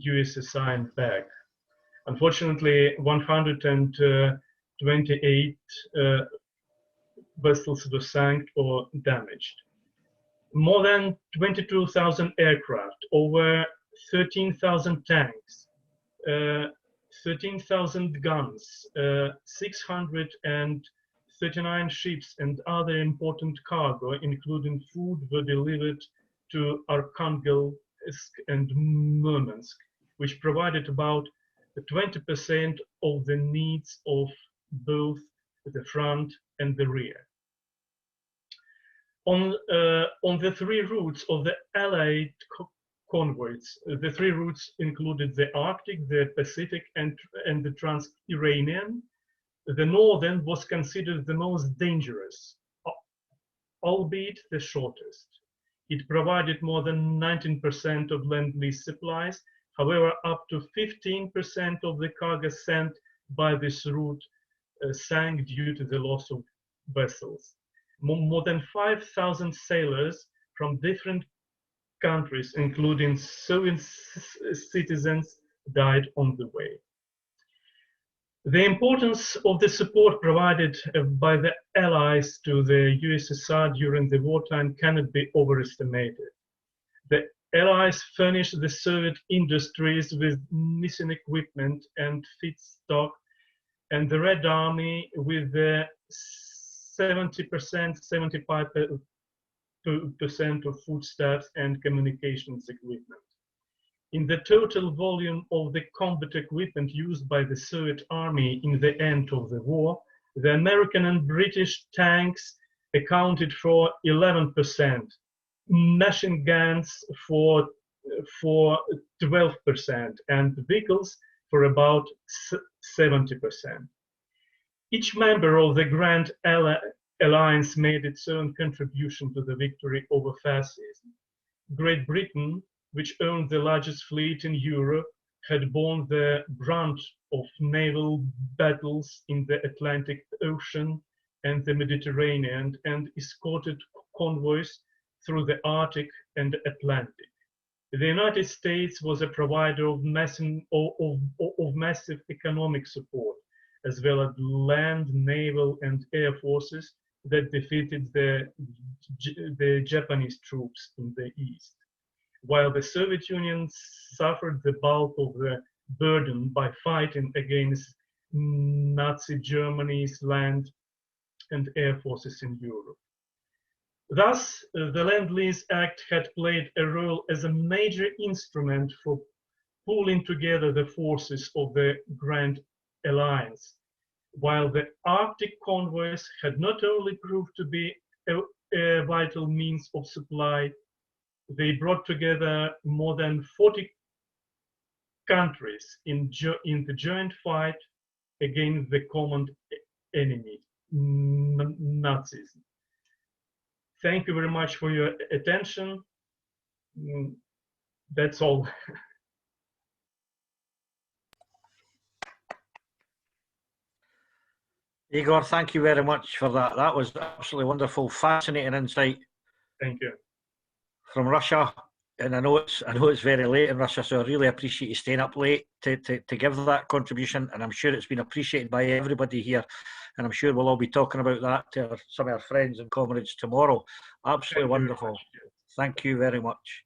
USSR and back. Unfortunately, 128 vessels were sunk or damaged. More than 22,000 aircraft, over 13,000 tanks, 13,000 guns, 639 ships and other important cargo, including food, were delivered to Arkhangelsk and Murmansk, which provided about 20% of the needs of both the front and the rear. On the 3 routes of the Allied convoys, the 3 routes included the Arctic, the Pacific, and the Trans-Iranian. The northern was considered the most dangerous, albeit the shortest. It provided more than 19% of Lend-Lease supplies. However, up to 15% of the cargo sent by this route sank due to the loss of vessels. More than 5,000 sailors from different countries, including Soviet citizens, died on the way. The importance of the support provided by the Allies to the USSR during the wartime cannot be overestimated. The Allies furnished the Soviet industries with missing equipment and feedstock, and the Red Army with the 70%, 75% of foodstuffs and communications equipment. In the total volume of the combat equipment used by the Soviet Army in the end of the war, the American and British tanks accounted for 11%, machine guns for 12%, and vehicles for about 70%. Each member of the Grand Alliance made its own contribution to the victory over fascism. Great Britain, which owned the largest fleet in Europe, had borne the brunt of naval battles in the Atlantic Ocean and the Mediterranean, and escorted convoys through the Arctic and Atlantic. The United States was a provider of massive economic support, as well as land, naval, and air forces that defeated the Japanese troops in the East. While the Soviet Union suffered the bulk of the burden by fighting against Nazi Germany's land and air forces in Europe. Thus, the Lend-Lease Act had played a role as a major instrument for pulling together the forces of the Grand Alliance, while the Arctic Convoys had not only proved to be a vital means of supply, they brought together more than 40 countries in the joint fight against the common enemy, Nazism. Thank you very much for your attention. That's all. Igor, thank you very much for that. That was absolutely wonderful, fascinating insight. Thank you. From Russia. And I know it's very late in Russia, so I really appreciate you staying up late to give that contribution. And I'm sure it's been appreciated by everybody here. And I'm sure we'll all be talking about that to some of our friends and comrades tomorrow. Absolutely wonderful. Thank you very much.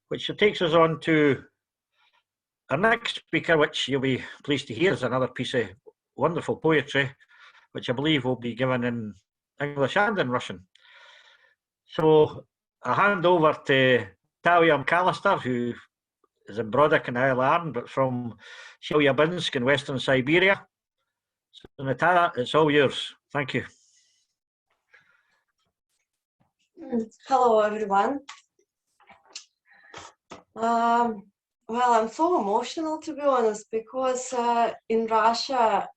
Which takes us on to our next speaker, which you'll be pleased to hear is another piece of wonderful poetry, which I believe will be given in English and in Russian. So I hand over to Natalia McAllister, who is in Brodok in Ireland, but from Chelyabinsk in Western Siberia. So Natalia, it's all yours. Thank you. Hello, everyone. Well, I'm so emotional, to be honest, because in Russia,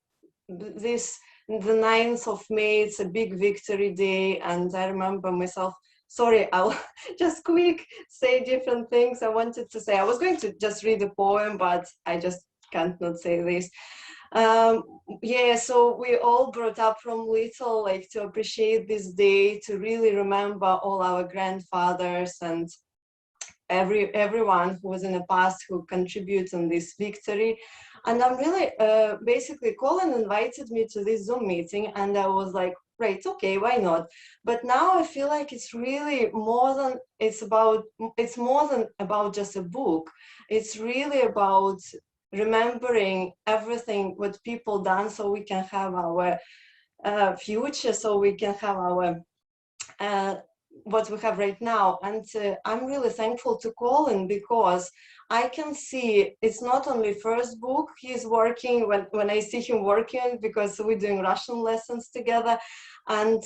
the 9th of May, it's a big victory day, and I remember myself. Sorry, I'll just quick say different things I wanted to say. I was going to just read a poem, but I just can't not say this. Yeah, so we all brought up from little, like, to appreciate this day, to really remember all our grandfathers and everyone who was in the past who contributed in this victory. And I'm really, basically, Colin invited me to this Zoom meeting, and I was like, right, okay, why not? But now I feel like it's really more than it's more than about just a book. It's really about remembering everything what people done, so we can have our future, so we can have our what we have right now. And I'm really thankful to Colin, because I can see it's not only first book he's working, when I see him working, because we're doing Russian lessons together. And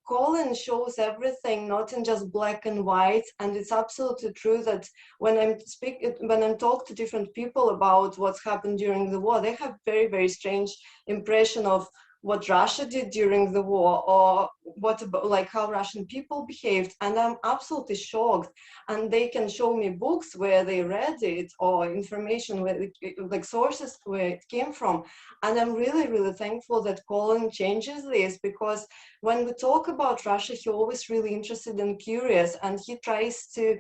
Colin shows everything, not in just black and white. And it's absolutely true that when I'm talk to different people about what's happened during the war, they have very, very strange impression of what Russia did during the war, or what about, like, how Russian people behaved. And I'm absolutely shocked. And they can show me books where they read it, or information where like sources where it came from. And I'm really, really thankful that Colin changes this, because when we talk about Russia, he's always really interested and curious, and he tries to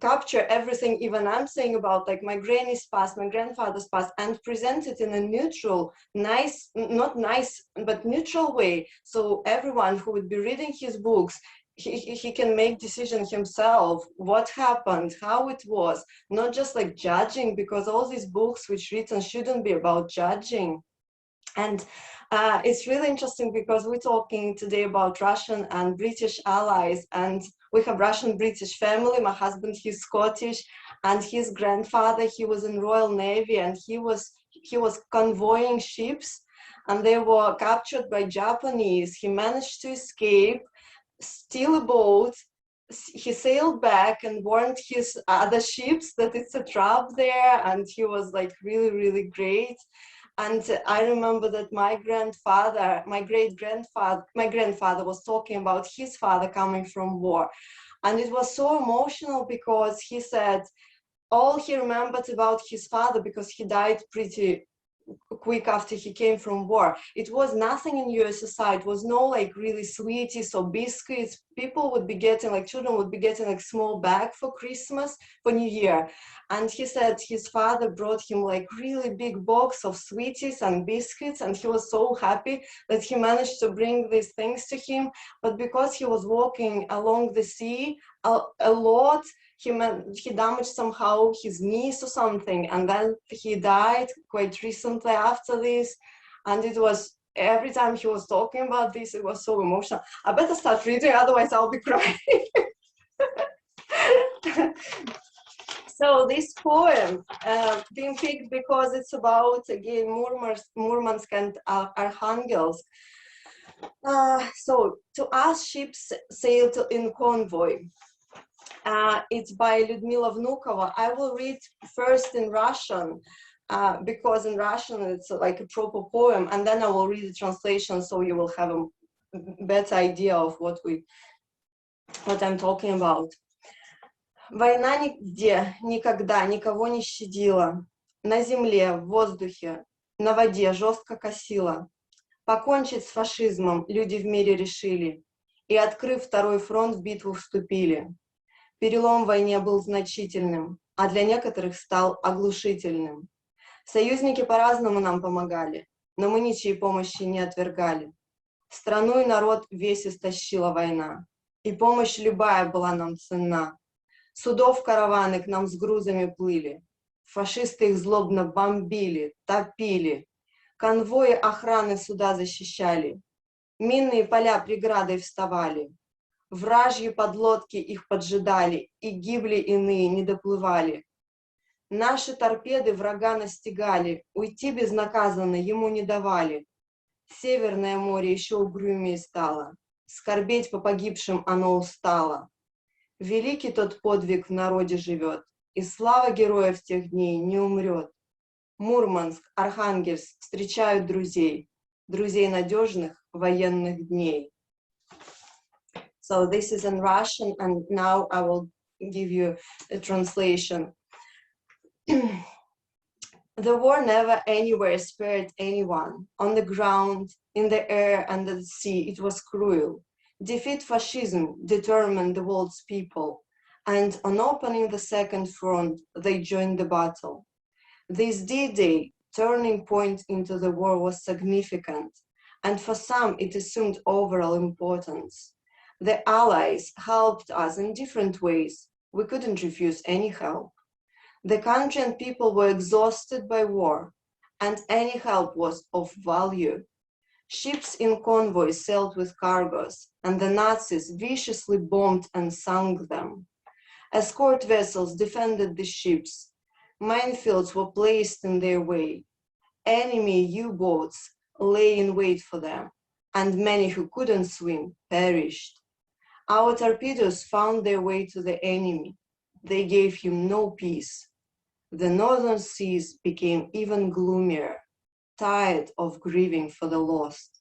capture everything, even I'm saying about, like, my granny's past, my grandfather's past, and present it in a neutral, nice, not nice, but neutral way. So everyone who would be reading his books, he can make decision himself, what happened, how it was, not just like judging, because all these books which written shouldn't be about judging. And it's really interesting, because we're talking today about Russian and British allies, and we have Russian-British family. My husband, he's Scottish, and his grandfather, he was in Royal Navy, and he was convoying ships, and they were captured by Japanese. He managed to escape, steal a boat. He sailed back and warned his other ships that it's a trap there, and he was like really, really great. And I remember that my grandfather was talking about his father coming from war. And it was so emotional, because he said all he remembered about his father, because he died pretty quick after he came from war, it was nothing in USSR. It was no like really sweeties or biscuits. People would be getting, like children would be getting like small bag for Christmas, for New Year. And he said his father brought him like really big box of sweeties and biscuits, and he was so happy that he managed to bring these things to him. But because he was walking along the sea a lot, he damaged somehow his knees or something, and then he died quite recently after this. And it was every time he was talking about this, it was so emotional. I better start reading, otherwise I'll be crying. So this poem being picked because it's about, again, Murmansk and Arkhangelsk. So to us, ships sailed in convoy. It's by Lyudmila Vnukova. I will read first in Russian, because in Russian it's like a proper poem, and then I will read the translation so you will have a better idea of what I'm talking about. Война нигде, никогда никого не щадила. На земле, в воздухе, на воде жестко косила. Покончить с фашизмом люди в мире решили, и, открыв второй фронт, в битву вступили. Перелом в войне был значительным, а для некоторых стал оглушительным. Союзники по-разному нам помогали, но мы ничьей помощи не отвергали. Страну и народ весь истощила война, и помощь любая была нам ценна. Судов караваны к нам с грузами плыли, фашисты их злобно бомбили, топили, конвои охраны суда защищали, минные поля преградой вставали, вражьи подлодки их поджидали, и гибли иные, не доплывали. Наши торпеды врага настигали, уйти безнаказанно ему не давали. Северное море еще угрюмее стало, скорбеть по погибшим оно устало. Великий тот подвиг в народе живет, и слава героев тех дней не умрет. Мурманск, Архангельск встречают друзей, друзей надежных военных дней. So this is in Russian, and now I will give you a translation. The war never anywhere spared anyone. On the ground, in the air, and at the sea, it was cruel. Defeat fascism determined the world's people, and on opening the second front, they joined the battle. This D-Day, turning point into the war, was significant, and for some it assumed overall importance. The Allies helped us in different ways. We couldn't refuse any help. The country and people were exhausted by war, and any help was of value. Ships in convoys sailed with cargoes, and the Nazis viciously bombed and sunk them. Escort vessels defended the ships. Minefields were placed in their way. Enemy U-boats lay in wait for them, and many who couldn't swim perished. Our torpedoes found their way to the enemy. They gave him no peace. The northern seas became even gloomier, tired of grieving for the lost.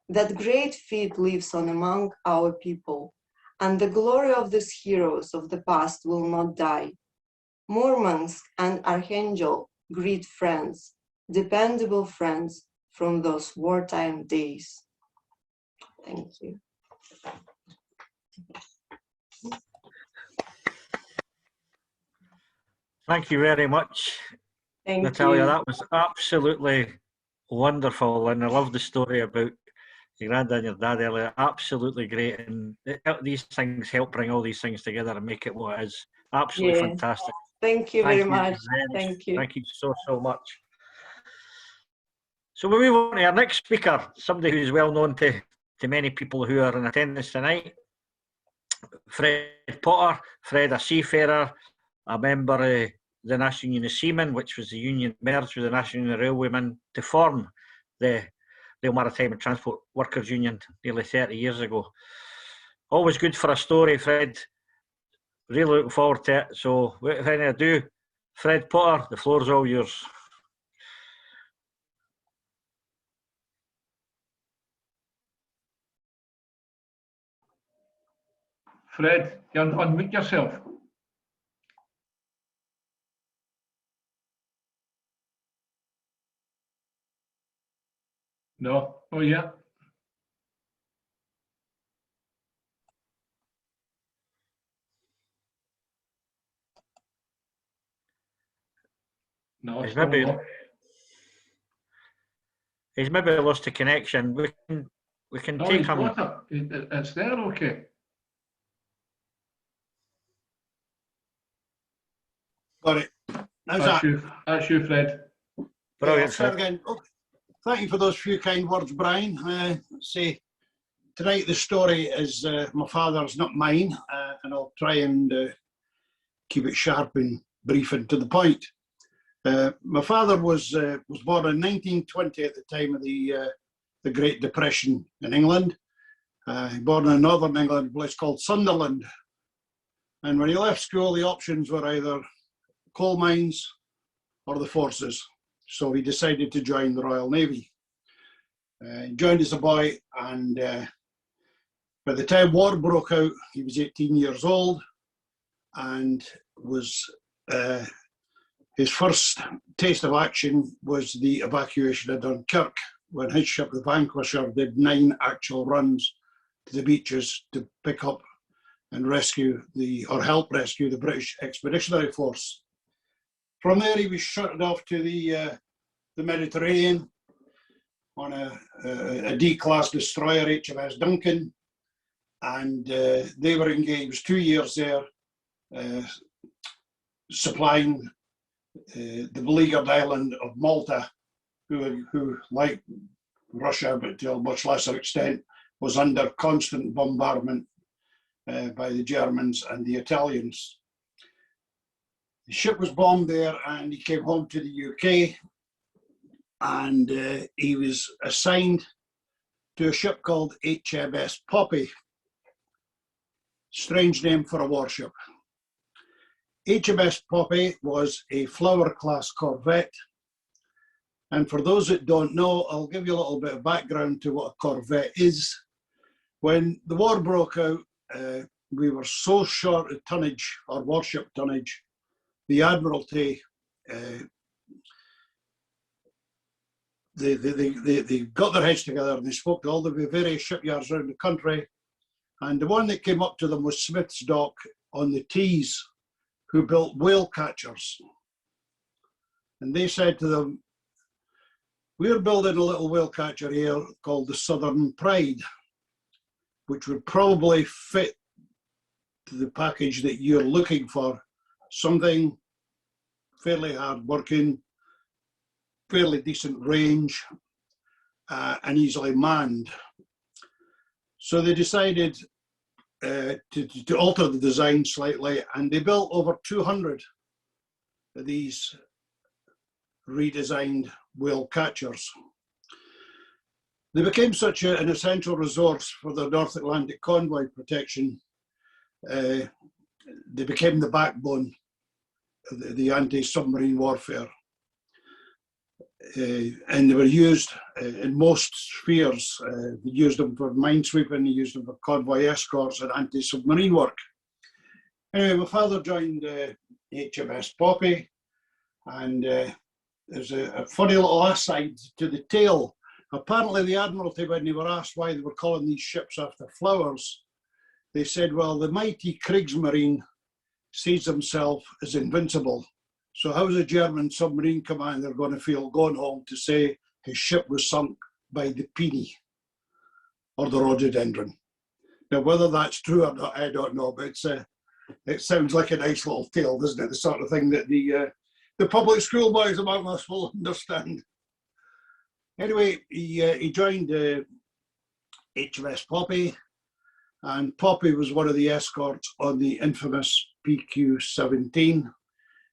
That great feat lives on among our people, and the glory of these heroes of the past will not die. Murmansk and Archangel greet friends, dependable friends from those wartime days. Thank you. Thank you very much, Thank Natalia. you. That was absolutely wonderful, and I love the story about your granddad and your dad earlier. Absolutely great, and these things help bring all these things together and make it what it is. Absolutely Yes. fantastic. Thank you very much. Thank you. Thank you so much. So we move on to our next speaker, somebody who's well known to many people who are in attendance tonight. Fred Potter. Fred, a seafarer, a member of the National Union of Seamen, which was the union merged with the National Union of Railwaymen to form the Rail Maritime and Transport Workers Union nearly 30 years ago. Always good for a story, Fred. Really looking forward to it. So without any ado, Fred Potter, the floor is all yours. Fred, you unmute yourself. No. Oh, yeah. No, He's still maybe, not. he's maybe lost the connection. We can No, take he's him. got it. It's there, okay. Got it. How's that? That's you, Fred. Yeah, I'll Brilliant, start Fred. again. Thank you for those few kind words, Brian. Tonight the story is my father's, not mine, and I'll try and keep it sharp and brief and to the point. My father was born in 1920 at the time of the Great Depression in England. Born in northern England, a place called Sunderland. And when he left school, the options were either coal mines or the forces. So he decided to join the Royal Navy. He joined as a boy, and by the time war broke out, he was 18 years old, and was his first taste of action was the evacuation of Dunkirk, when his ship, the Vanquisher, did 9 actual runs to the beaches to pick up and rescue or help rescue the British Expeditionary Force. From there, he was shuttled off to the Mediterranean on a D-class destroyer, HMS Duncan, and they were engaged 2 years there, supplying the beleaguered island of Malta, who, like Russia, but to a much lesser extent, was under constant bombardment by the Germans and the Italians. The ship was bombed there, and he came home to the UK, and he was assigned to a ship called HMS Poppy. Strange name for a warship. HMS Poppy was a Flower-class corvette, and for those that don't know, I'll give you a little bit of background to what a corvette is. When the war broke out, we were so short of tonnage, or warship tonnage, the Admiralty, they got their heads together and they spoke to all the various shipyards around the country, and the one that came up to them was Smith's Dock on the Tees, who built whale catchers. And they said to them, "We're building a little whale catcher here called the Southern Pride, which would probably fit to the package that you're looking for, something fairly hard working, fairly decent range, and easily manned." So they decided to alter the design slightly, and they built over 200 of these redesigned whale catchers. They became such an essential resource for the North Atlantic convoy protection. They became the backbone of the anti-submarine warfare. And they were used in most spheres. They used them for minesweeping, they used them for convoy escorts and anti-submarine work. Anyway, my father joined HMS Poppy, and there's a funny little aside to the tale. Apparently the Admiralty, when they were asked why they were calling these ships after flowers, they said, well, the mighty Kriegsmarine sees himself as invincible. So how's a German submarine commander going to feel going home to say his ship was sunk by the Peony or the Rhododendron? Now, whether that's true or not, I don't know, but it sounds like a nice little tale, doesn't it? The sort of thing that the public school boys among us will understand. Anyway, he joined HMS Poppy, and Poppy was one of the escorts on the infamous PQ-17,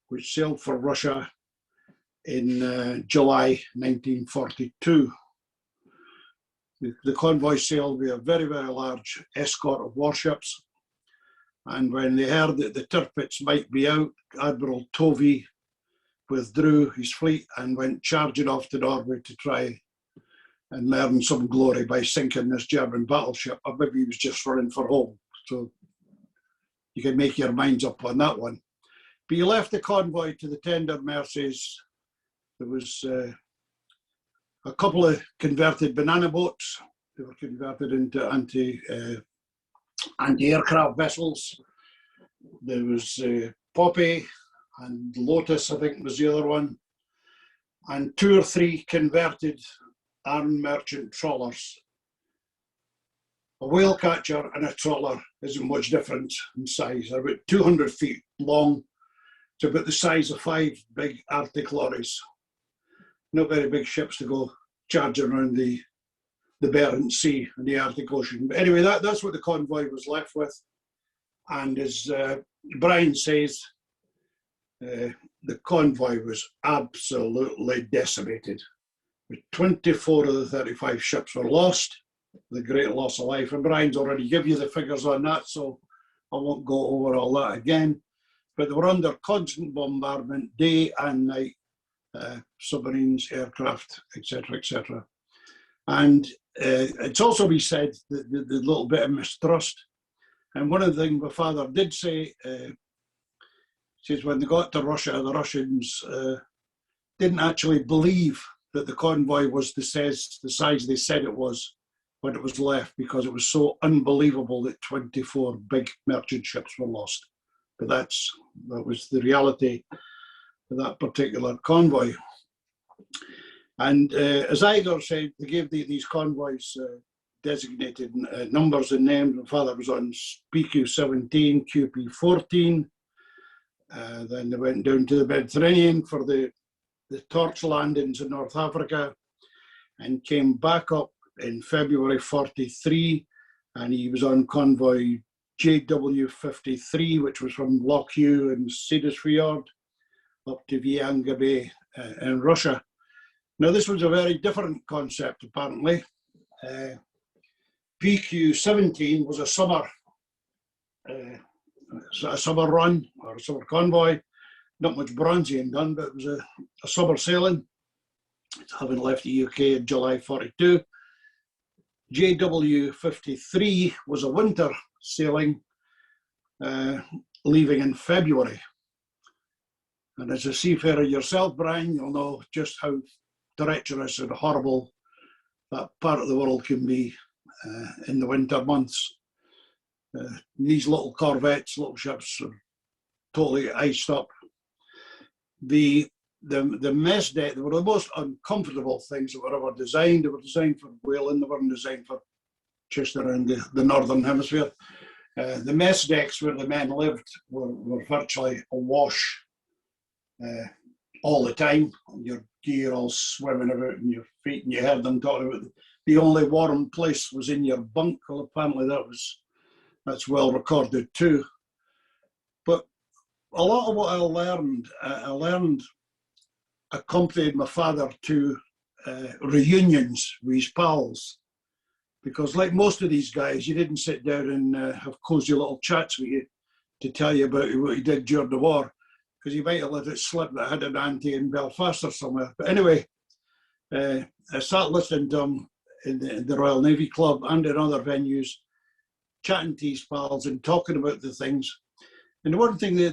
which sailed for Russia in July 1942. The convoy sailed with a very, very large escort of warships, and when they heard that the Tirpitz might be out, Admiral Tovey withdrew his fleet and went charging off to Norway to try and earn some glory by sinking this German battleship, or maybe he was just running for home. So you can make your minds up on that one. But he left the convoy to the tender mercies. There was a couple of converted banana boats. They were converted into anti-aircraft vessels. There was Poppy and Lotus, I think was the other one, and 2 or 3 converted armed merchant trawlers. A whale catcher and a trawler isn't much different in size. They're about 200 feet long, to about the size of 5 big Arctic lorries. Not very big ships to go charging around the Barents Sea and the Arctic Ocean. But anyway, that's what the convoy was left with. And as Brian says, the convoy was absolutely decimated. 24 of the 35 ships were lost, the great loss of life. And Brian's already given you the figures on that, so I won't go over all that again. But they were under constant bombardment day and night, submarines, aircraft, etc., etc. And it's also been said that the little bit of mistrust. And one of the things my father did say, says when they got to Russia, the Russians didn't actually believe that the convoy was the size they said it was when it was left, because it was so unbelievable that 24 big merchant ships were lost. But that was the reality of that particular convoy. And as Igor said, they gave these convoys designated numbers and names. My father was on PQ-17, QP-14. Then they went down to the Mediterranean for the torch landings in North Africa, and came back up in February 43, and he was on convoy JW53, which was from Loch Hugh and Sidisfjord up to Vianga Bay in Russia. Now, this was a very different concept, apparently. PQ-17 was a summer run or a summer convoy. Not much bronzing done, but it was a summer sailing, having left the UK in July 42. JW53 was a winter sailing, leaving in February. And as a seafarer yourself, Brian, you'll know just how treacherous and horrible that part of the world can be in the winter months. These little corvettes, little ships, are totally iced up. The mess deck, they were the most uncomfortable things that were ever designed. They were designed for whaling, they weren't designed for just around the northern hemisphere. The mess decks where the men lived were virtually awash all the time. Your gear all swimming about in your feet, and you heard them talking about the only warm place was in your bunk. Well, apparently that's well recorded too. But a lot of what I learned accompanied my father to reunions with his pals, because like most of these guys, you didn't sit down and have cosy little chats with you to tell you about what he did during the war, because you might have let it slip that I had an auntie in Belfast or somewhere. But anyway, I started listening to him in the Royal Navy Club and in other venues, chatting to his pals and talking about the things. And the one thing they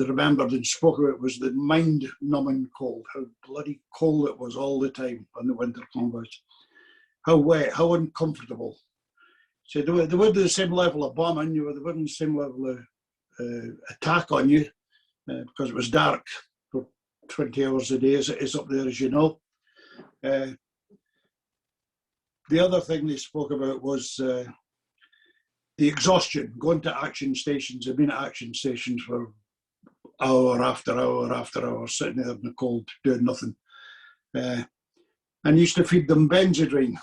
remembered and spoke about was the mind-numbing cold, how bloody cold it was all the time on the winter convoys. How wet, how uncomfortable. So they weren't the same level of bombing, they weren't the same level of attack on you, because it was dark for 20 hours a day as it is up there, as you know. The other thing they spoke about was the exhaustion, going to action stations. I've been at action stations for hour after hour after hour, sitting there in the cold, doing nothing. And used to feed them Benzedrine.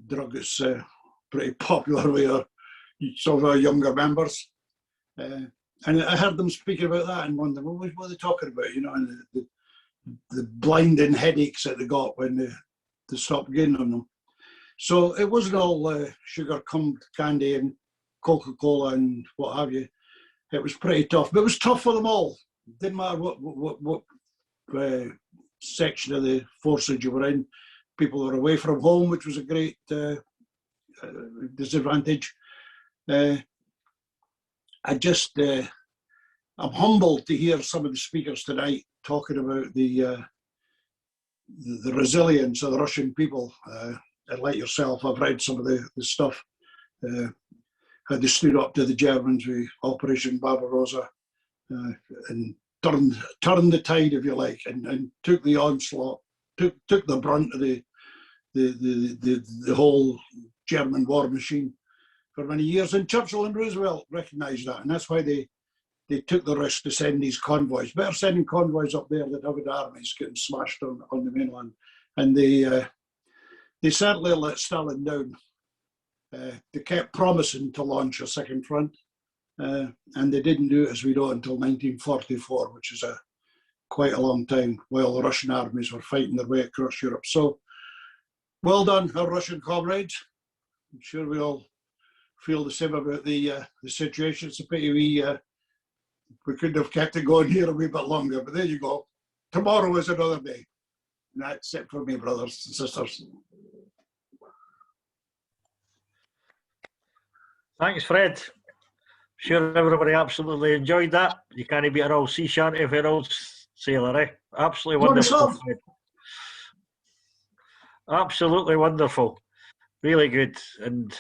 Drug is pretty popular with some of our younger members. And I heard them speaking about that and wondering, well, what are they talking about? You know, and the blinding headaches that they got when they stopped getting on them. So it wasn't all sugar candy and Coca-Cola and what have you. It was pretty tough, but it was tough for them all. It didn't matter what section of the forces you were in. People were away from home, which was a great disadvantage. I'm humbled to hear some of the speakers tonight talking about the resilience of the Russian people. And like yourself, I've read some of the stuff, how they stood up to the Germans with Operation Barbarossa and turned the tide, if you like, and took the onslaught, took the brunt of the whole German war machine for many years. And Churchill and Roosevelt recognised that, and that's why they they took the risk to send these convoys. Better sending convoys up there than having armies getting smashed on the mainland. And they certainly let Stalin down. They kept promising to launch a second front, and they didn't do it, as we know, until 1944, which is quite a long time, while the Russian armies were fighting their way across Europe. So, well done, our Russian comrades. I'm sure we all feel the same about the situation. It's a pity we couldn't have kept it going here a wee bit longer, but there you go. Tomorrow is another day. And that's it for me, brothers and sisters. Thanks, Fred. Sure everybody absolutely enjoyed that. You can't beat an old sea shanty for an old sailor, eh? Absolutely wonderful, Fred. Absolutely wonderful. Really good. And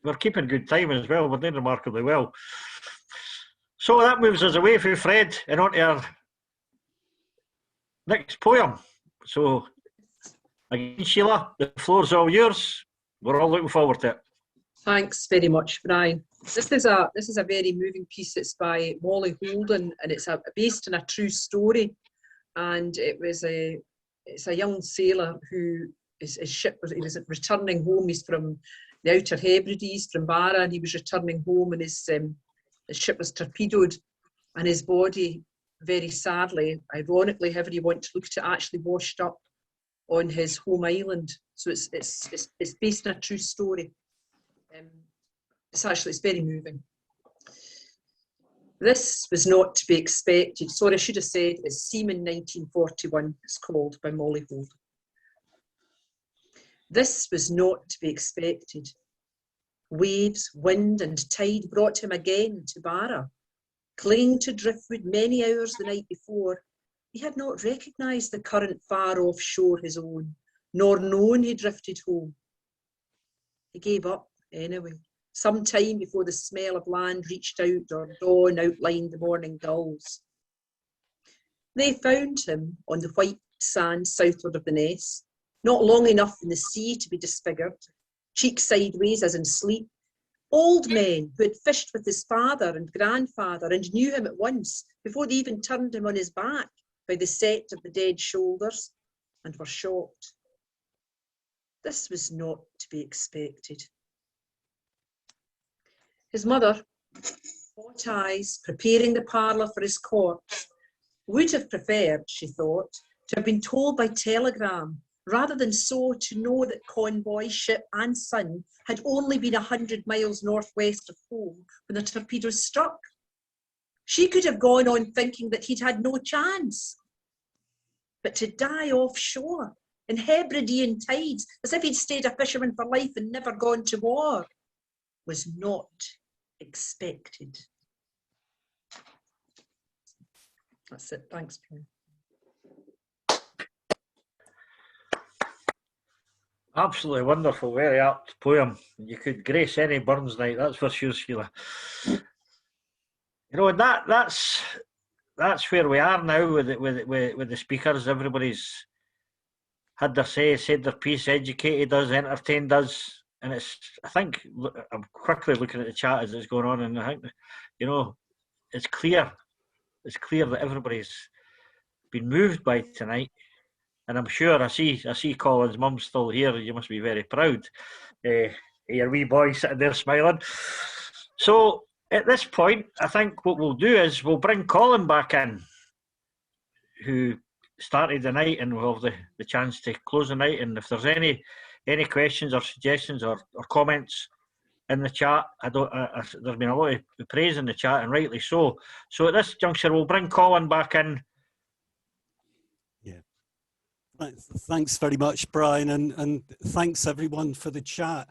we're keeping good time as well. We're doing remarkably well. So that moves us away from Fred and on to our next poem. So, again, Sheila, the floor's all yours. We're all looking forward to it. Thanks very much, Brian. This is a very moving piece. It's by Molly Holden, and it's based on a true story. And it's a young sailor who his ship was returning home. He's from the Outer Hebrides, from Barra, and he was returning home, and his ship was torpedoed, and his body, very sadly, ironically, however you want to look at it, actually washed up on his home island. So it's based on a true story. It's very moving. This was not to be expected. Sorry, I should have said it's Seaman 1941. It's called, by Molly Holden. This was not to be expected. Waves, wind and tide brought him again to Barra. Clinging to driftwood many hours the night before, he had not recognised the current far off shore his own, nor known he drifted home. He gave up anyway, some time before the smell of land reached out or dawn outlined the morning gulls. They found him on the white sand southward of the Ness, not long enough in the sea to be disfigured, cheek sideways as in sleep. Old men who had fished with his father and grandfather and knew him at once before they even turned him on his back by the set of the dead shoulders, and were shocked. This was not to be expected. His mother, hot eyes, preparing the parlour for his corpse, would have preferred, she thought, to have been told by telegram, rather than so to know that convoy, ship and son had only been 100 miles northwest of home when the torpedo struck. She could have gone on thinking that he'd had no chance. But to die offshore, in Hebridean tides, as if he'd stayed a fisherman for life and never gone to war, was not expected. That's it. Thanks, Brian. Absolutely wonderful, very apt poem. You could grace any Burns night, that's for sure, Sheila. You know, and that's where we are now with the speakers. Everybody's had their say, said their piece, educated us, entertained us, and I think I'm quickly looking at the chat as it's going on, and I think, you know, it's clear that everybody's been moved by tonight. And I'm sure I see Colin's mum still here. You must be very proud. Your wee boy sitting there smiling. So at this point, I think what we'll do is we'll bring Colin back in, who started the night, and we'll have the chance to close the night. And if there's any questions or suggestions or comments in the chat, there's been a lot of praise in the chat, and rightly so. So at this juncture, we'll bring Colin back in. Thanks very much, Brian, and thanks everyone for the chat.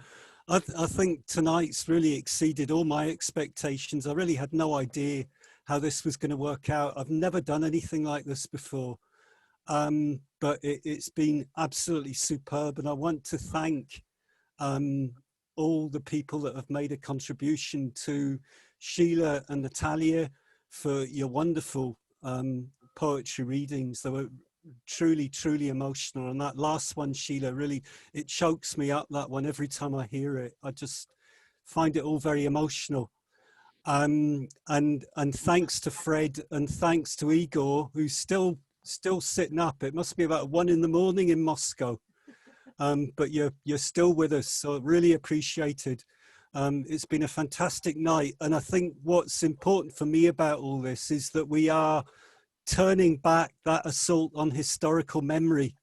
I think tonight's really exceeded all my expectations. I really had no idea how this was going to work out. I've never done anything like this before, but it's been absolutely superb, and I want to thank all the people that have made a contribution to Sheila and Natalia for your wonderful poetry readings. They were truly emotional, and that last one, Sheila, really, it chokes me up, that one, every time I hear it. I just find it all very emotional. and thanks to Fred and thanks to Igor, who's still sitting up. It must be about 1 in the morning in Moscow, but you're still with us, so really appreciated. It's been a fantastic night, and I think what's important for me about all this is that we are turning back that assault on historical memory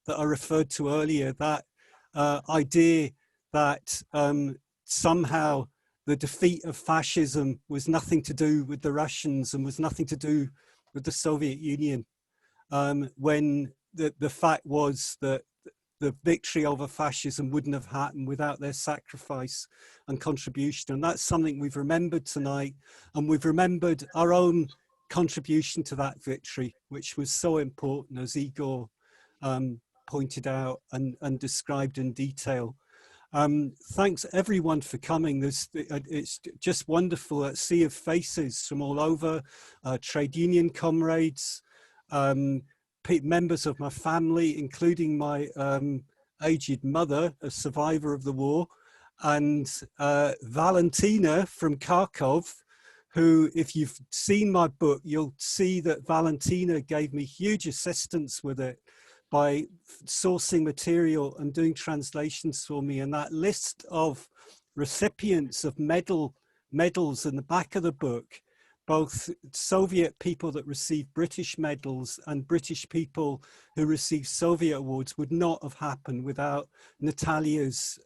that I referred to earlier, that idea that somehow the defeat of fascism was nothing to do with the Russians and was nothing to do with the Soviet Union, when the fact was that the victory over fascism wouldn't have happened without their sacrifice and contribution. And that's something we've remembered tonight, and we've remembered our own contribution to that victory, which was so important, as Igor pointed out and described in detail. Thanks everyone for coming. It's just wonderful, a sea of faces from all over, trade union comrades, members of my family, including my aged mother, a survivor of the war, and Valentina from Kharkov, who, if you've seen my book, you'll see that Valentina gave me huge assistance with it by sourcing material and doing translations for me. And that list of recipients of medals in the back of the book, both Soviet people that received British medals and British people who received Soviet awards, would not have happened without Natalia's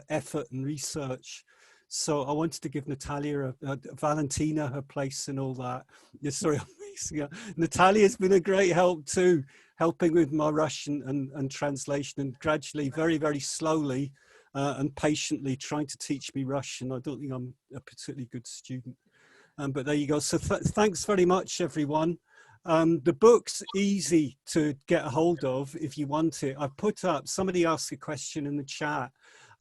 effort and research. So I wanted to give Natalia, Valentina, her place in all that. Yeah, sorry, Natalia's been a great help too, helping with my Russian and translation, and gradually, very, very slowly and patiently trying to teach me Russian. I don't think I'm a particularly good student. But there you go. So thanks very much, everyone. The book's easy to get a hold of if you want it. I put up, somebody asked a question in the chat.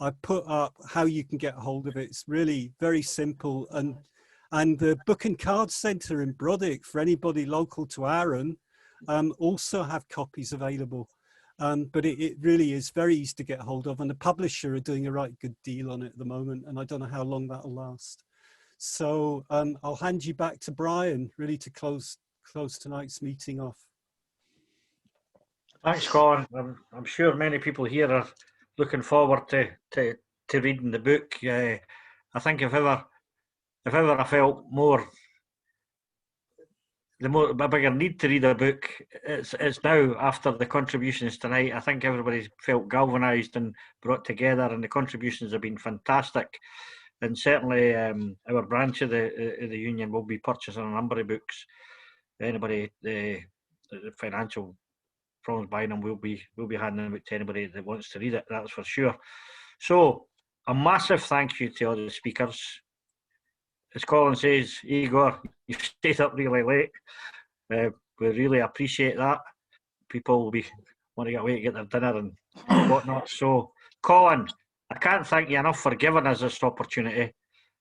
I put up how you can get a hold of it. It's really very simple. And the Book and Card Centre in Brodick, for anybody local to Arran, also have copies available. But it really is very easy to get a hold of. And the publisher are doing a right good deal on it at the moment. And I don't know how long that'll last. So I'll hand you back to Brian, really, to close tonight's meeting off. Thanks, Colin. I'm sure many people here are looking forward to reading the book. I think if ever I felt a bigger need to read a book, it's now, after the contributions tonight. I think everybody's felt galvanised and brought together, and the contributions have been fantastic. And certainly our branch of the union will be purchasing a number of books. Anybody the financial problems buying them, we'll be handing them out to anybody that wants to read it, that's for sure. So a massive thank you to all the speakers. As Colin says, Igor, you've stayed up really late. We really appreciate that. People will want to get away to get their dinner and whatnot. So Colin, I can't thank you enough for giving us this opportunity.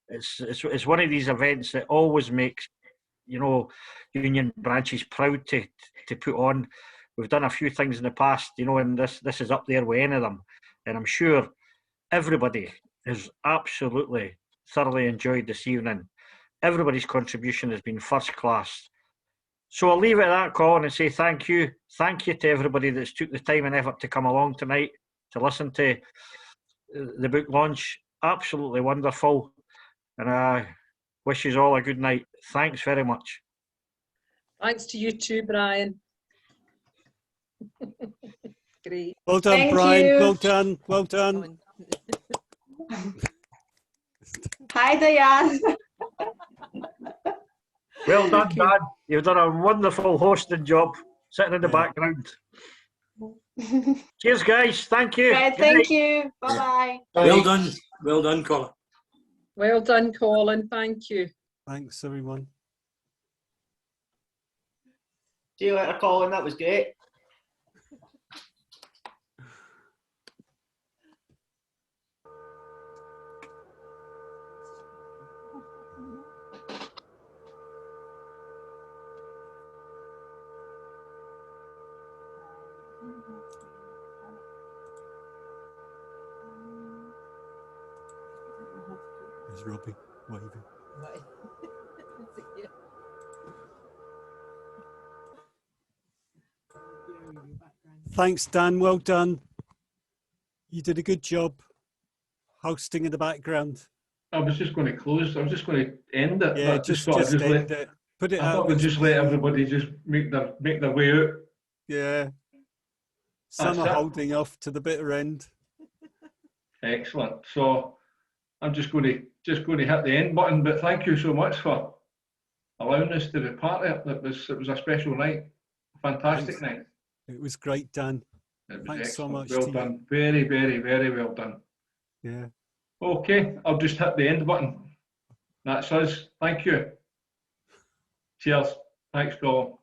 It's one of these events that always makes, you know, union branches proud to put on. We've done a few things in the past, you know, and this is up there with any of them. And I'm sure everybody has absolutely thoroughly enjoyed this evening. Everybody's contribution has been first class. So I'll leave it at that, Colin, and say thank you. Thank you to everybody that's took the time and effort to come along tonight to listen to the book launch. Absolutely wonderful. And I wish you all a good night. Thanks very much. Thanks to you too, Brian. Great. Well done, Thank Brian. you. Well done. Well done. Hi, Diane. Well done, Dad. You've done a wonderful hosting job, sitting in the background. Cheers, guys. Thank you. Right, thank you. Bye-bye. Well done. Well done, Colin. Well done, Colin. Thank you. Thanks, everyone. See you later, Colin. That was great. There's Robbie waving. Bye. Thanks, Dan. Well done. You did a good job hosting in the background. I was just going to close. I was just going to end it. Yeah, but just thought I'd end it. Put it I out. thought we'd with just some let music. everybody just make their way out. Yeah. Some That's are it. holding off to the bitter end. Excellent. So I'm just going to hit the end button. But thank you so much for allowing us to be part of it. It was a special night, fantastic Thanks. night. It was great, Dan. It was Thanks so excellent. much Well to done. Very, very, very well done. you. Yeah. Okay, I'll just hit the end button. That's us. Thank you. Cheers. Thanks, Colin.